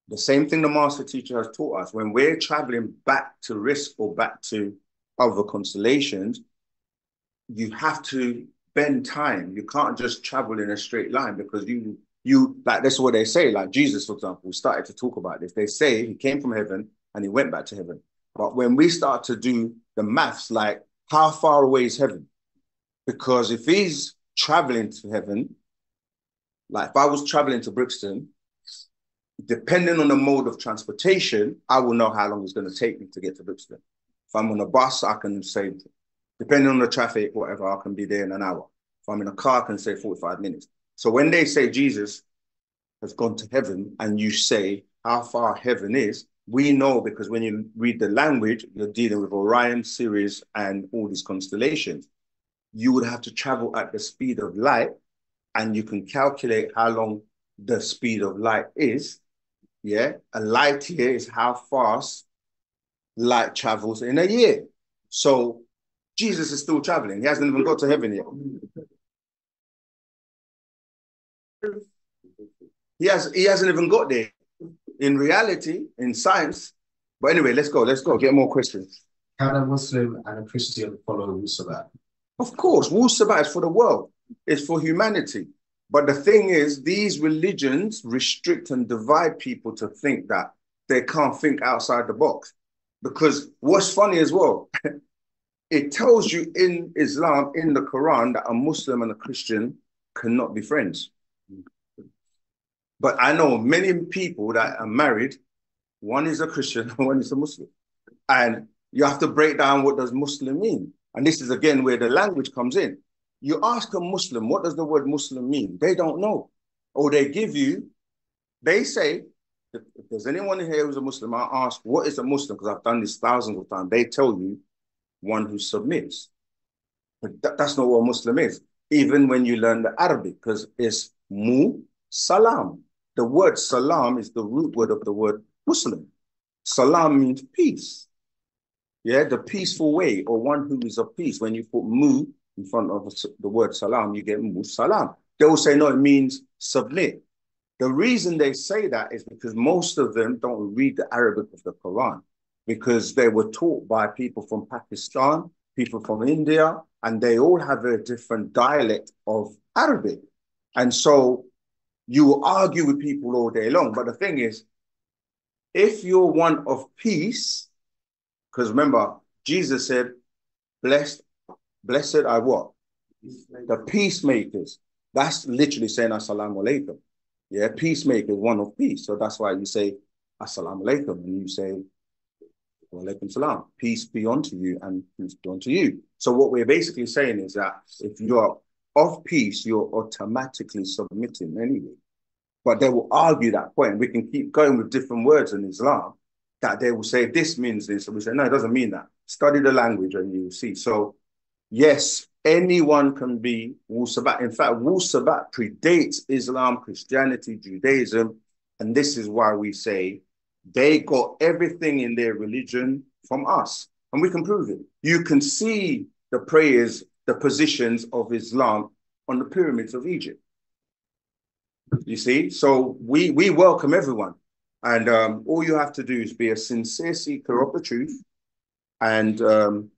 the same thing the master teacher has taught us, when we're traveling back to Risk or back to other constellations, you have to bend time. You can't just travel in a straight line, because you like, that's what they say. Like Jesus, for example, we started to talk about this. They say he came from heaven and he went back to heaven. But when we start to do the maths, like how far away is heaven? Because if he's traveling to heaven, like if I was traveling to Brixton, depending on the mode of transportation, I will know how long it's going to take me to get to Brixton. If I'm on a bus, I can say, depending on the traffic, whatever, I can be there in an hour. If I'm in a car, I can say 45 minutes. So when they say Jesus has gone to heaven and you say how far heaven is, we know, because when you read the language, you're dealing with Orion, Sirius, and all these constellations. You would have to travel at the speed of light, and you can calculate how long the speed of light is. Yeah, a light year is how fast light travels in a year. So Jesus is still traveling. He hasn't even got to heaven yet. He hasn't even got there in reality, in science. But anyway, let's go, get more questions. Can a Muslim and a Christian follow wu-sabat? Of course, wu-sabat is for the world. It's for humanity. But the thing is, these religions restrict and divide people to think that they can't think outside the box. Because what's funny as well, it tells you in Islam, in the Quran, that a Muslim and a Christian cannot be friends. But I know many people that are married, one is a Christian, one is a Muslim. And you have to break down what does Muslim mean. And this is again where the language comes in. You ask a Muslim, what does the word Muslim mean? They don't know. Or they say, if there's anyone here who's a Muslim, I ask, what is a Muslim? Because I've done this thousands of times. They tell you, one who submits. But that's not what a Muslim is. Even when you learn the Arabic, because it's salam. The word salam is the root word of the word Muslim. Salam means peace. Yeah, the peaceful way, or one who is of peace. When you put mu in front of the word salam, you get salam. They will say, no, it means submit. The reason they say that is because most of them don't read the Arabic of the Quran, because they were taught by people from Pakistan, people from India, and they all have a different dialect of Arabic. And so you will argue with people all day long. But the thing is, if you're one of peace, because remember, Jesus said, blessed are what? The peacemakers. That's literally saying assalamu alaikum. Yeah, peacemaker, one of peace. So that's why you say assalamu alaikum, and you say wa alaikum salam. Peace be unto you and peace be unto you. So what we're basically saying is that if you're of peace, you're automatically submitting anyway. But they will argue that point. We can keep going with different words in Islam that they will say this means this. And we say, no, it doesn't mean that. Study the language and you will see. So yes, anyone can be wu-sabat. In fact, wu-sabat predates Islam, Christianity, Judaism. And this is why we say they got everything in their religion from us. And we can prove it. You can see the prayers, the positions of Islam on the pyramids of Egypt. You see? So we welcome everyone. And all you have to do is be a sincere seeker of the truth. And the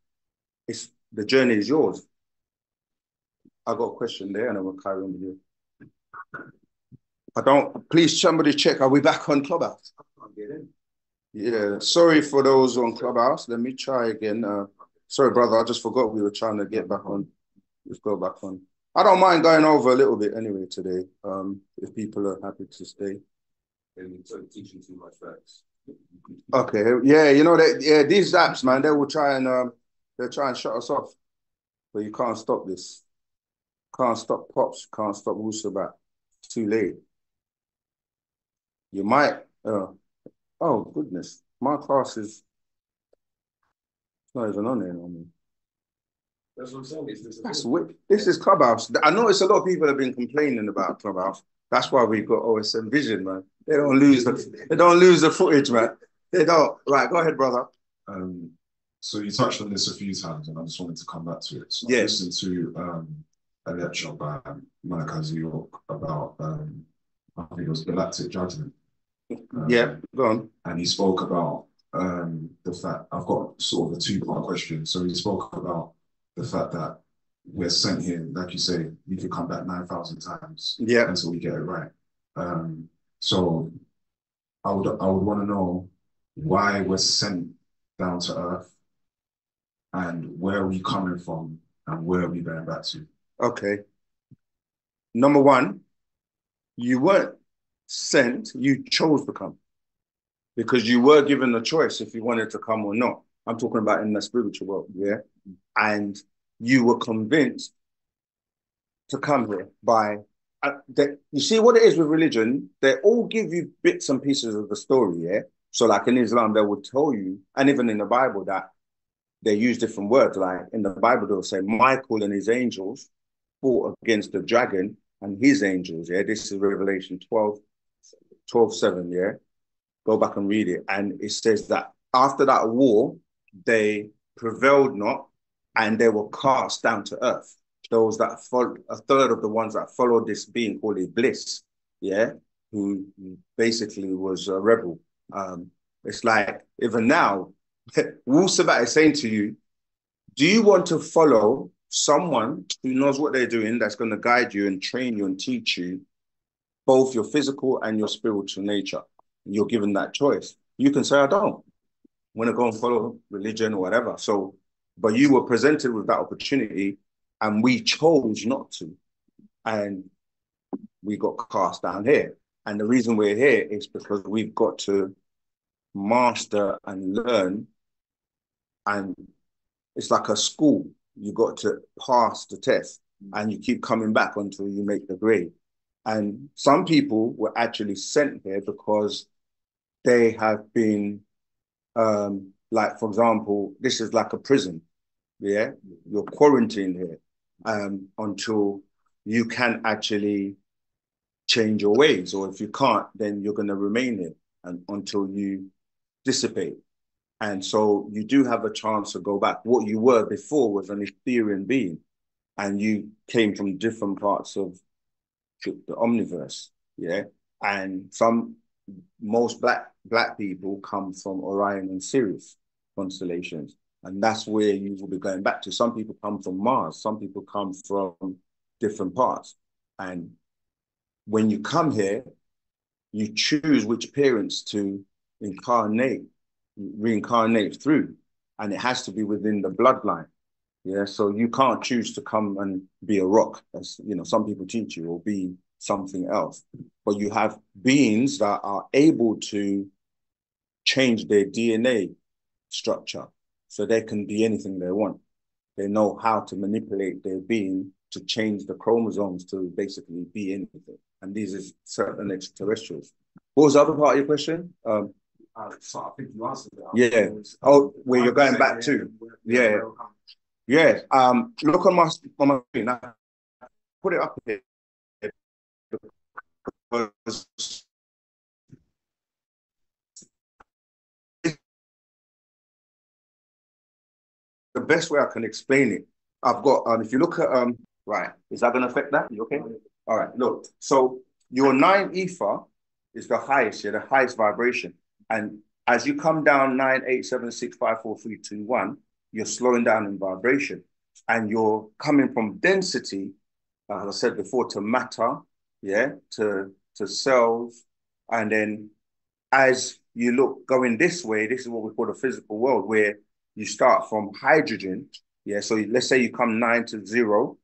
journey is yours. I got a question there, and then we'll carry on with you. Please, somebody check. Are we back on Clubhouse? Yeah, sorry for those on Clubhouse. Let me try again. Sorry, brother, I just forgot we were trying to get back on. Let's go back on. I don't mind going over a little bit anyway today, if people are happy to stay. And teaching too much facts. Okay, yeah, you know that. Yeah, these apps, man, they will try and they'll try and shut us off, but you can't stop this. Can't stop props. Can't stop wu-sabat. It's too late. You might. Oh goodness, my class is not even on there no more. That's what I'm saying. That's weird. This is Clubhouse. I notice a lot of people have been complaining about Clubhouse. That's why we've got OSM Vision, man. They don't lose the footage, man. They don't. Right, go ahead, brother. So you touched on this a few times, and I just wanted to come back to it. So Yeah. I listened to a lecture by Malachi York about I think it was galactic judgment. Yeah, go on. And he spoke about the fact, I've got sort of a two-part question. So he spoke about the fact that we're sent here, like you say, we could come back 9,000 times until we get it right. So I would want to know why we're sent down to Earth and where are we coming from and where are we going back to? Okay. Number one, you weren't sent, you chose to come because you were given the choice if you wanted to come or not. I'm talking about in the spiritual world, yeah? And you were convinced to come here by, you see what it is with religion? They all give you bits and pieces of the story, yeah? So like in Islam, they would tell you, and even in the Bible, that they use different words. Like in the Bible, they'll say Michael and his angels fought against the dragon and his angels, yeah? This is Revelation 12:7, yeah? Go back and read it. And it says that after that war, they prevailed not, and they were cast down to earth. Those that followed, a third of the ones that followed this being called Iblis, yeah, who basically was a rebel. It's like, even now, wu-sabat is saying to you, do you want to follow someone who knows what they're doing, that's going to guide you and train you and teach you both your physical and your spiritual nature? You're given that choice. You can say, I don't want to go and follow religion or whatever. So, but you were presented with that opportunity and we chose not to. And we got cast down here. And the reason we're here is because we've got to master and learn. And it's like a school. You got to pass the test and you keep coming back until you make the grade. And some people were actually sent here because they have been, like, for example, this is like a prison, yeah? You're quarantined here until you can actually change your ways. Or if you can't, then you're going to remain here until you dissipate. And so you do have a chance to go back. What you were before was an Ethereal being, and you came from different parts of the omniverse, yeah? And most black people come from Orion and Sirius constellations, and that's where you will be going back to. Some people come from Mars, some people come from different parts. And when you come here, you choose which parents to reincarnate through, and it has to be within the bloodline. Yeah, so you can't choose to come and be a rock, as you know, some people teach you, or be something else. But you have beings that are able to change their DNA structure so they can be anything they want. They know how to manipulate their being to change the chromosomes to basically be anything. And these are certain extraterrestrials. What was the other part of your question? So I think you answered that. Yeah. Oh, where you're going back to? Yeah. Yeah. Look on my screen. I put it up here because the best way I can explain it, I've got, if you look at, right, is that going to affect that? You okay? All right, look. So your 9 ether is the highest, yeah, the highest vibration. And as you come down 9, 8, 7, 6, 5, 4, 3, 2, 1, you're slowing down in vibration. And you're coming from density as I said before, to matter, yeah, to cells, and then as you look going this way, this is what we call the physical world, where you start from hydrogen, yeah. So let's say you come 9 to 0,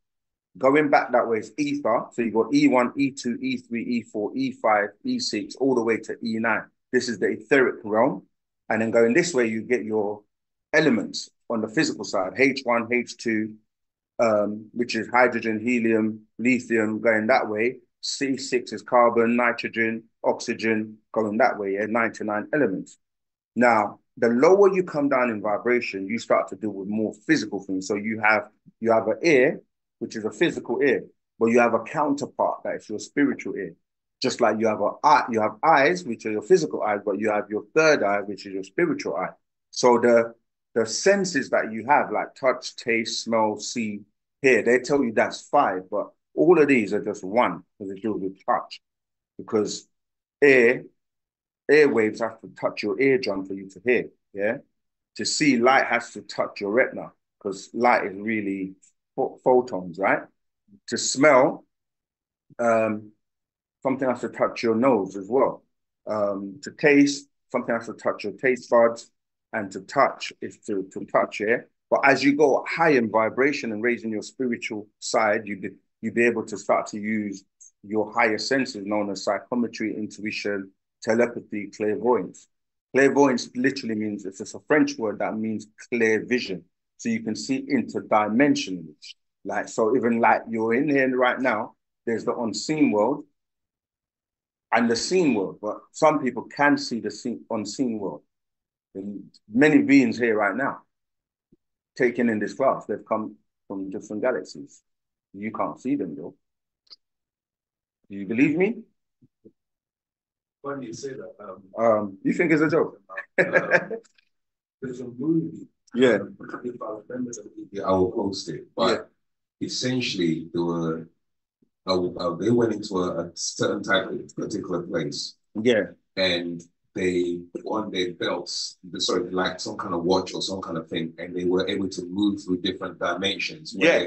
going back that way is ether. So you've got E1, E2, E3, E4, E5, E6, all the way to E9. This is the etheric realm. And then going this way, you get your elements on the physical side, H1, H2, which is hydrogen, helium, lithium, going that way. C6 is carbon, nitrogen, oxygen, going that way, yeah, 99 elements. Now, the lower you come down in vibration, you start to deal with more physical things. So you have an ear, which is a physical ear, but you have a counterpart that is your spiritual ear. Just like you have eyes, which are your physical eyes, but you have your third eye, which is your spiritual eye. So the senses that you have, like touch, taste, smell, see, hear, they tell you that's 5, but all of these are just 1 because it deals with touch. Because airwaves have to touch your eardrum for you to hear, yeah? To see, light has to touch your retina because light is really photons, right? To smell, something has to touch your nose as well. To taste, something has to touch your taste buds, and to touch is to touch, yeah? But as you go high in vibration and raising your spiritual side, you'll be able to start to use your higher senses known as psychometry, intuition, telepathy, clairvoyance. Clairvoyance literally means, it's just a French word that means clear vision. So you can see interdimensionally. Like, so even like you're in here right now, there's the unseen world and the seen world, but some people can see the unseen world. And many beings here right now, taken in this class, they've come from different galaxies. You can't see them though. Do you believe me? Funny you say that. You think it's a joke? There's a movie. Yeah. If I remember the movie, I will post it. But essentially, they went into a certain type of particular place. Yeah. And they put on their belts, like some kind of watch or some kind of thing, and they were able to move through different dimensions. Yeah.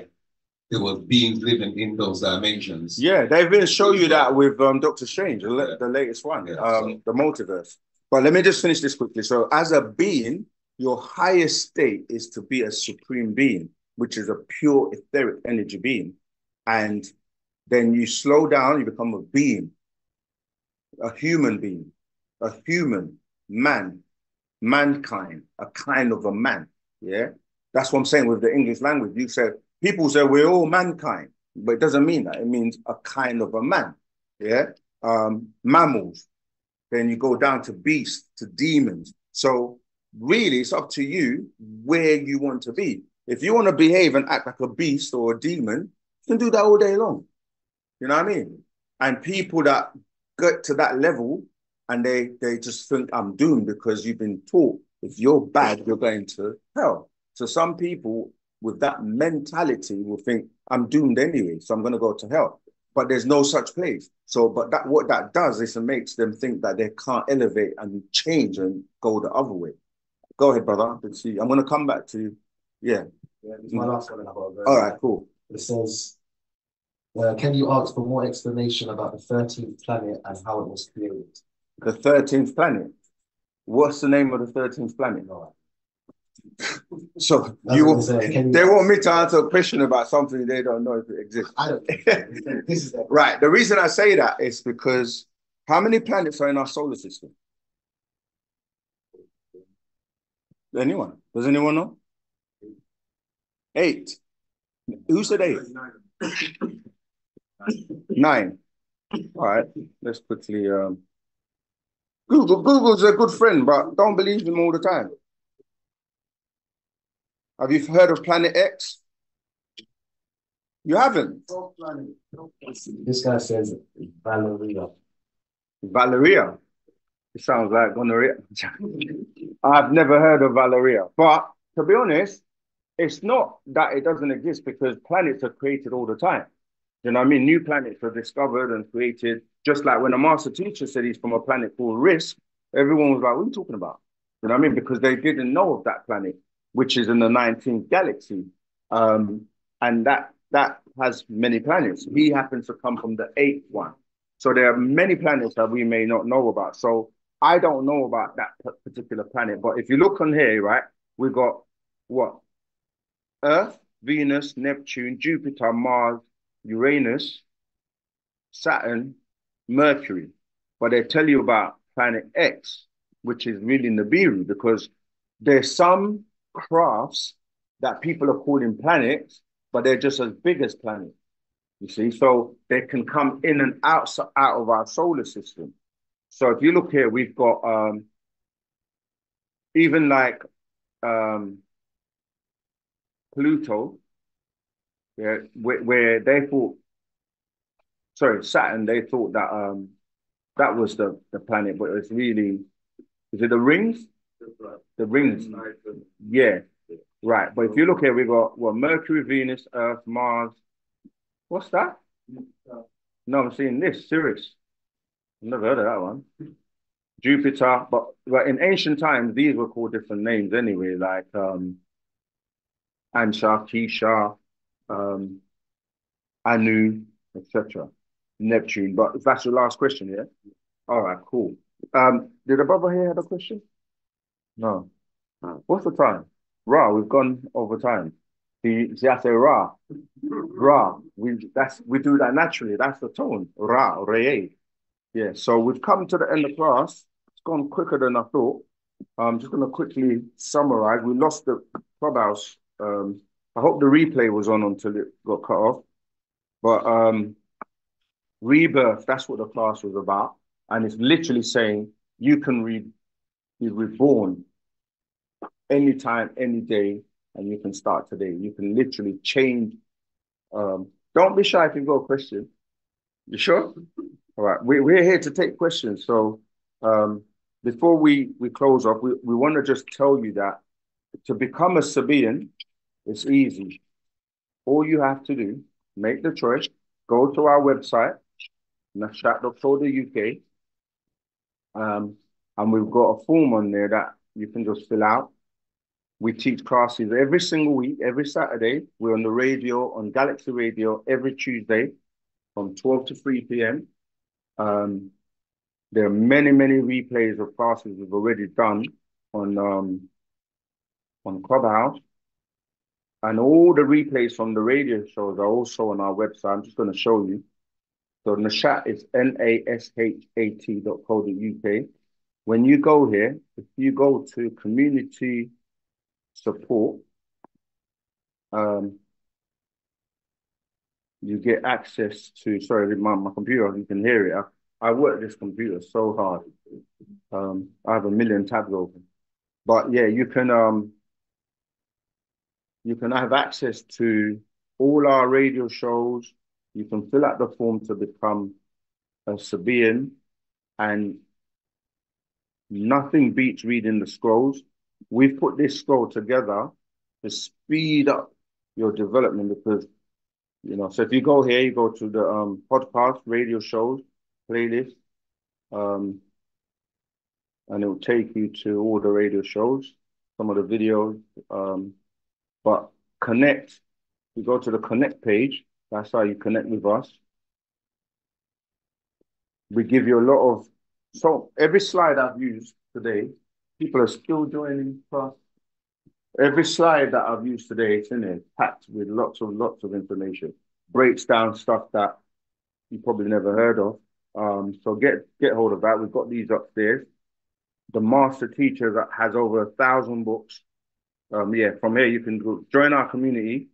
There were beings living in those dimensions. Yeah, they even show you that with Doctor Strange, the latest one, the multiverse. But let me just finish this quickly. So as a being, your highest state is to be a supreme being, which is a pure etheric energy being. And then you slow down, you become a being, a human being, a human, mankind, a kind of a man. Yeah, that's what I'm saying with the English language. You said, people say we're all mankind, but it doesn't mean that. It means a kind of a man. Yeah, mammals. Then you go down to beasts, to demons. So really, it's up to you where you want to be. If you want to behave and act like a beast or a demon, you can do that all day long. You know what I mean? And people that get to that level and they just think I'm doomed because you've been taught if you're bad, you're going to hell. So some people with that mentality will think I'm doomed anyway, so I'm going to go to hell. But there's no such place. So, but what that does is it makes them think that they can't elevate and change and go the other way. Go ahead, brother. Let's see. I'm going to come back to you. Yeah. It's my last one. All right, cool. It says, can you ask for more explanation about the 13th planet and how it was created? The 13th planet? What's the name of the 13th planet? So they want me to answer a question about something they don't know if it exists. I don't this is right. The reason I say that is because how many planets are in our solar system? Anyone? Does anyone know? 8. Who said 8? 9. All right. Let's quickly Google's a good friend, but don't believe him all the time. Have you heard of Planet X? You haven't? This guy says Valeria. Valeria? It sounds like gonorrhea. I've never heard of Valeria. But to be honest, it's not that it doesn't exist because planets are created all the time. You know what I mean? New planets are discovered and created. Just like when a master teacher said he's from a planet called Risk, everyone was like, what are you talking about? You know what I mean? Because they didn't know of that planet, which is in the 19th galaxy. And that has many planets. He happens to come from the eighth one. So there are many planets that we may not know about. So I don't know about that particular planet. But if you look on here, right, we got what? Earth, Venus, Neptune, Jupiter, Mars, Uranus, Saturn, Mercury. But they tell you about planet X, which is really Nibiru, because there's some crafts that people are calling planets, but they're just as big as planets. You see, so they can come in and out of our solar system. So if you look here, we've got even like Pluto, yeah, where they thought, sorry, Saturn, they thought that that was the planet, but it's really, is it the rings? The rings. Yeah, right. But if you look here, we got what, Mercury, Venus, Earth, Mars. What's that? No, I'm seeing this, Sirius. I've never heard of that one. Jupiter, but in ancient times, these were called different names anyway, like Ansha, Kisha, Anu, etc. Neptune. But if that's your last question, yeah? All right, cool. Did the brother here have a question? No. What's the time? Ra, we've gone over time. See, I say Ra. Ra. We do that naturally. That's the tone. Ra, Re. Yeah, so we've come to the end of class. It's gone quicker than I thought. I'm just going to quickly summarize. We lost the clubhouse. I hope the replay was on until it got cut off. But rebirth, that's what the class was about. And it's literally saying you can be reborn anytime, any day, and you can start today. You can literally change. Don't be shy if you've got a question. You sure? All right, we're here to take questions. So before we close off, we want to just tell you that to become a Sabaean, it's easy. All you have to do, make the choice, go to our website, nashat.co.uk, and we've got a form on there that you can just fill out. We teach classes every single week, every Saturday. We're on the radio, on Galaxy Radio, every Tuesday from 12 to 3 p.m. There are many, many replays of classes we've already done on Clubhouse. And all the replays from the radio shows are also on our website. I'm just going to show you. So Nashat is nashat.co.uk. When you go here, if you go to community support, you get access to, sorry, my computer, you can hear it. I work this computer so hard. I have a million tabs open. But yeah, you can have access to all our radio shows. You can fill out the form to become a Sabaean, and nothing beats reading the scrolls. We've put this scroll together to speed up your development because, so if you go here, you go to the podcast, radio shows, playlist, and it will take you to all the radio shows, some of the videos, but connect. You go to the connect page. That's how you connect with us. We give you a lot of, so every slide I've used today, people are still joining class. Every slide that I've used today, it's in there, packed with lots of information. Breaks down stuff that you probably never heard of. So get hold of that. We've got these upstairs. The master teacher that has over 1,000 books. From here you can go join our community,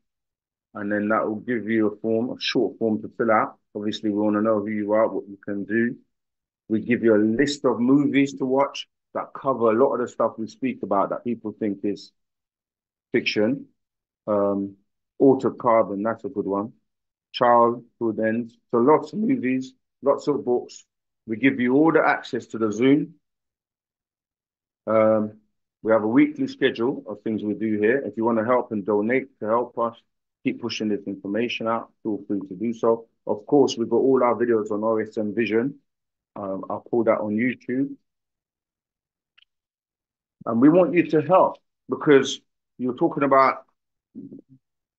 and then that will give you a short form to fill out. Obviously, we want to know who you are, what you can do. We give you a list of movies to watch that cover a lot of the stuff we speak about that people think is fiction. Altered Carbon, that's a good one. Childhood Ends. So lots of movies, lots of books. We give you all the access to the Zoom. We have a weekly schedule of things we do here. If you want to help and donate to help us keep pushing this information out, feel free to do so. Of course, we've got all our videos on OSM Vision. I'll pull that on YouTube. And we want you to help because you're talking about,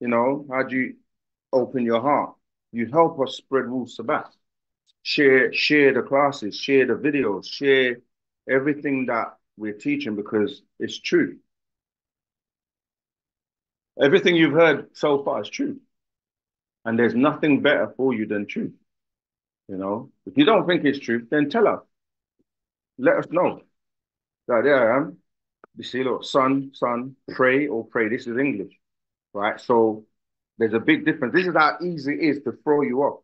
how do you open your heart. You help us spread wu-sabat. Share the classes, share the videos, share everything that we're teaching because it's true. Everything you've heard so far is true. And there's nothing better for you than truth. You know, if you don't think it's truth, then tell us. Let us know. Like, there I am. You see, look, son, pray or pray. This is English, right? So there's a big difference. This is how easy it is to throw you off.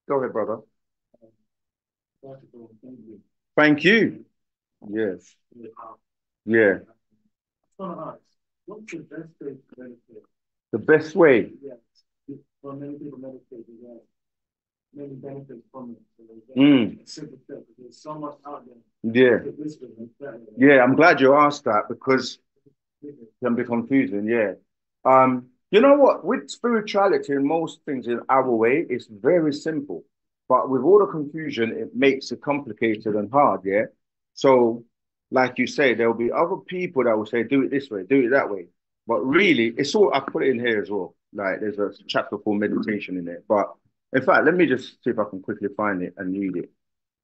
Go ahead, brother. Thank you. Yes. Yeah. What's the best way to meditate? The best way? Yes. For many people meditate, yeah. Many benefits from it. Simple step. There's so much out there. Yeah. Yeah, I'm glad you asked that because it can be confusing, yeah. You know what? With spirituality and most things in our way, it's very simple. But with all the confusion, it makes it complicated and hard, yeah? So, like you say, there'll be other people that will say, do it this way, do it that way. But really, it's all, I put it in here as well. Like, there's a chapter called meditation in there. But in fact, let me just see if I can quickly find it and read it.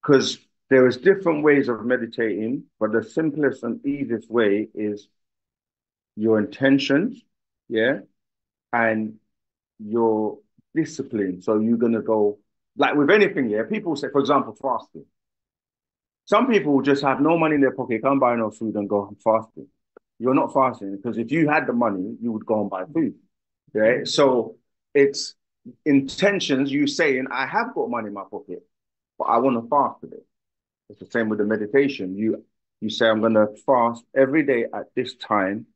Because there is different ways of meditating, but the simplest and easiest way is your intentions, yeah, and your discipline. So you're going to go, like with anything, yeah, people say, for example, fasting. Some people just have no money in their pocket, can't buy no food and go fasting. You're not fasting because if you had the money, you would go and buy food, right? So it's intentions, you saying, I have got money in my pocket, but I want to fast today. It's the same with the meditation. You say, I'm going to fast every day at this time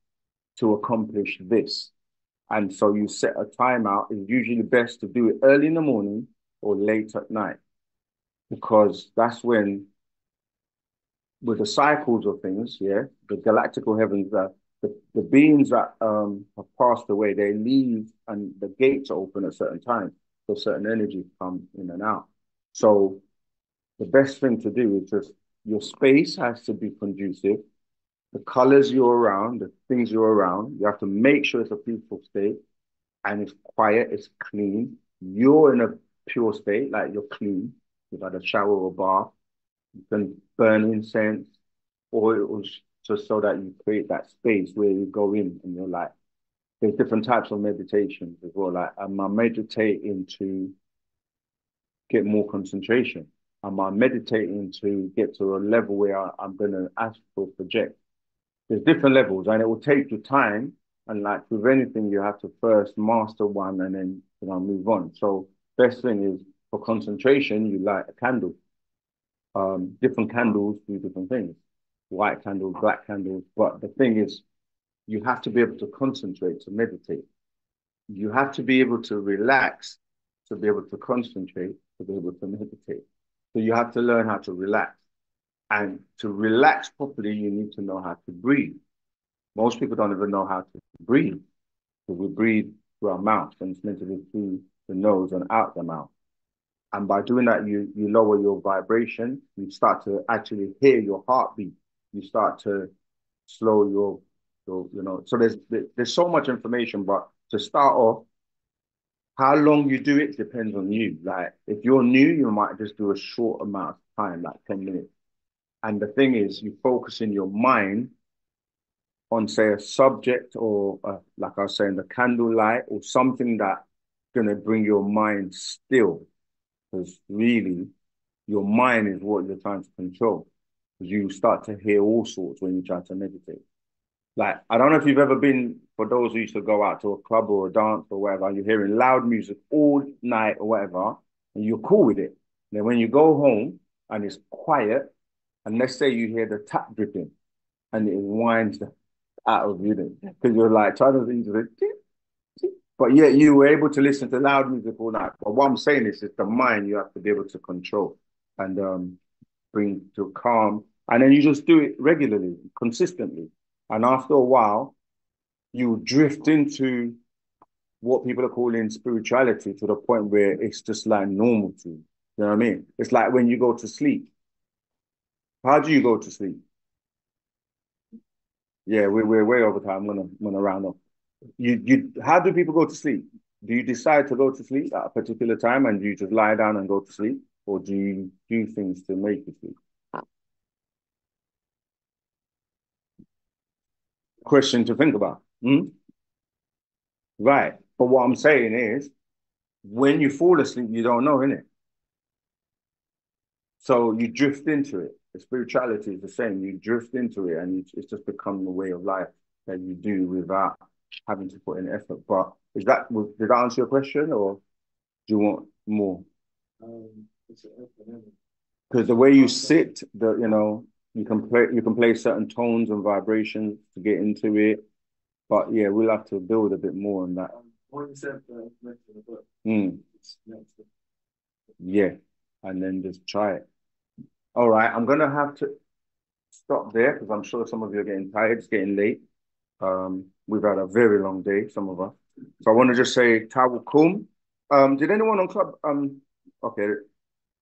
to accomplish this. And so you set a time out. It's usually best to do it early in the morning or late at night because that's when, with the cycles of things, yeah, the galactical heavens, the beings that have passed away, they leave and the gates open at certain times. So certain energies come in and out. So the best thing to do is just, your space has to be conducive. The colors you're around, the things you're around, you have to make sure it's a peaceful state and it's quiet, it's clean. You're in a pure state, like you're clean. You've had a shower or bath. You can burn incense, oils, just so that you create that space where you go in and you're like, there's different types of meditations as well. Like, I'm meditating to get more concentration. Am I meditating to get to a level where I'm going to astral project? There's different levels and it will take you time. And like with anything, you have to first master one and then, you know, move on. So best thing is for concentration, you light a candle. Different candles do different things. White candles, black candles. But the thing is, you have to be able to concentrate to meditate. You have to be able to relax to be able to concentrate, to be able to meditate. So you have to learn how to relax. And to relax properly, you need to know how to breathe. Most people don't even know how to breathe. So we breathe through our mouth, and it's meant to be through the nose and out the mouth. And by doing that, you lower your vibration. You start to actually hear your heartbeat. You start to slow your you know. So there's so much information, but to start off, how long you do it depends on you. Like if you're new, you might just do a short amount of time, like 10 minutes. And the thing is, you focus in your mind on, say, a subject or, like I was saying, the candlelight or something that's going to bring your mind still. Because really, your mind is what you're trying to control. Because you start to hear all sorts when you try to meditate. Like, I don't know if you've ever been, for those who used to go out to a club or a dance or whatever, and you're hearing loud music all night or whatever, and you're cool with it. And then when you go home and it's quiet, and let's say you hear the tap dripping, and it winds out of you then, because you're like trying to listen to it, but yet you were able to listen to loud music all night. But what I'm saying is, it's the mind you have to be able to control and bring to calm, and then you just do it regularly, consistently, and after a while, you drift into what people are calling spirituality to the point where it's just like normal to you. You know what I mean? It's like when you go to sleep. How do you go to sleep? Yeah, we're way over time. I'm gonna round up. How do people go to sleep? Do you decide to go to sleep at a particular time and do you just lie down and go to sleep? Or do you do things to make you sleep? Question to think about. Right. But what I'm saying is, when you fall asleep, you don't know, innit? So you drift into it. The spirituality is the same. You drift into it and it's just become the way of life that you do without having to put in effort. But did that answer your question or do you want more? Because the way you sit, you can play certain tones and vibrations to get into it. But yeah, we'll have to build a bit more on that. Yeah, and then just try it. All right, I'm gonna have to stop there because I'm sure some of you are getting tired. It's getting late. We've had a very long day, some of us. So I want to just say Tawakum. Did anyone on club? Okay,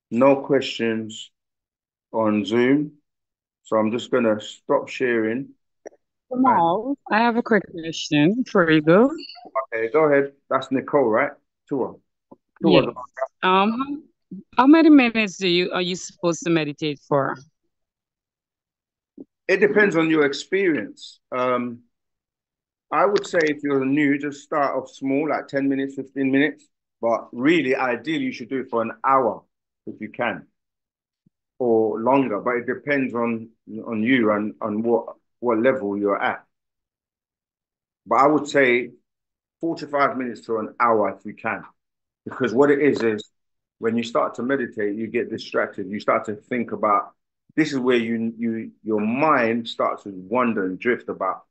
no questions on Zoom. So I'm just gonna stop sharing. Jamal, I have a quick question before you go. Okay, go ahead. That's Nicole, right? Tua. Yes. How many minutes are you supposed to meditate for? It depends on your experience. I would say if you're new, just start off small, like 10 minutes, 15 minutes. But really, ideally, you should do it for an hour if you can, or longer. But it depends on you and on what level you're at. But I would say 45 minutes to an hour if you can, because what it is when you start to meditate, you get distracted. You start to think about this is where your mind starts to wander and drift about.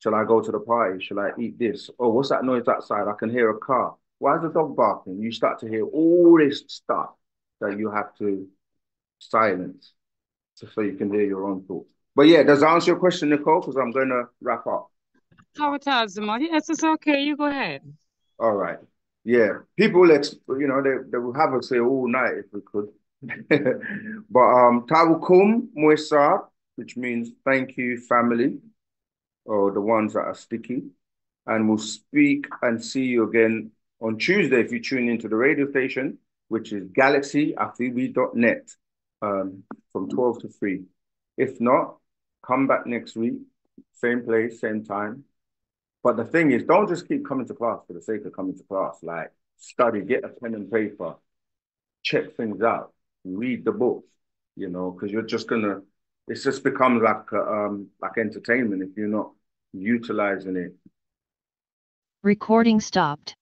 Shall I go to the party? Shall I eat this? Oh, what's that noise outside? I can hear a car. Why is the dog barking? You start to hear all this stuff that you have to silence so you can hear your own thoughts. But yeah, does that answer your question, Nicole? Because I'm going to wrap up. Yes, it's okay. You go ahead. All right. Yeah. People, they will have us here all night if we could. But Tawakum Moisa, which means thank you, family, or the ones that are sticky. And we'll speak and see you again on Tuesday if you tune into the radio station, which is galaxyactivez.net from 12 to 3. If not, come back next week, same place, same time. But the thing is, don't just keep coming to class for the sake of coming to class. Like, study, get a pen and paper, check things out, read the books, because you're just it just becomes like entertainment if you're not utilizing it. Recording stopped.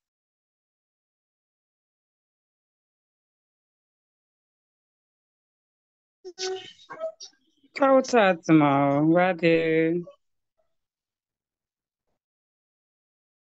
Ciao, Tatsuma. Right there.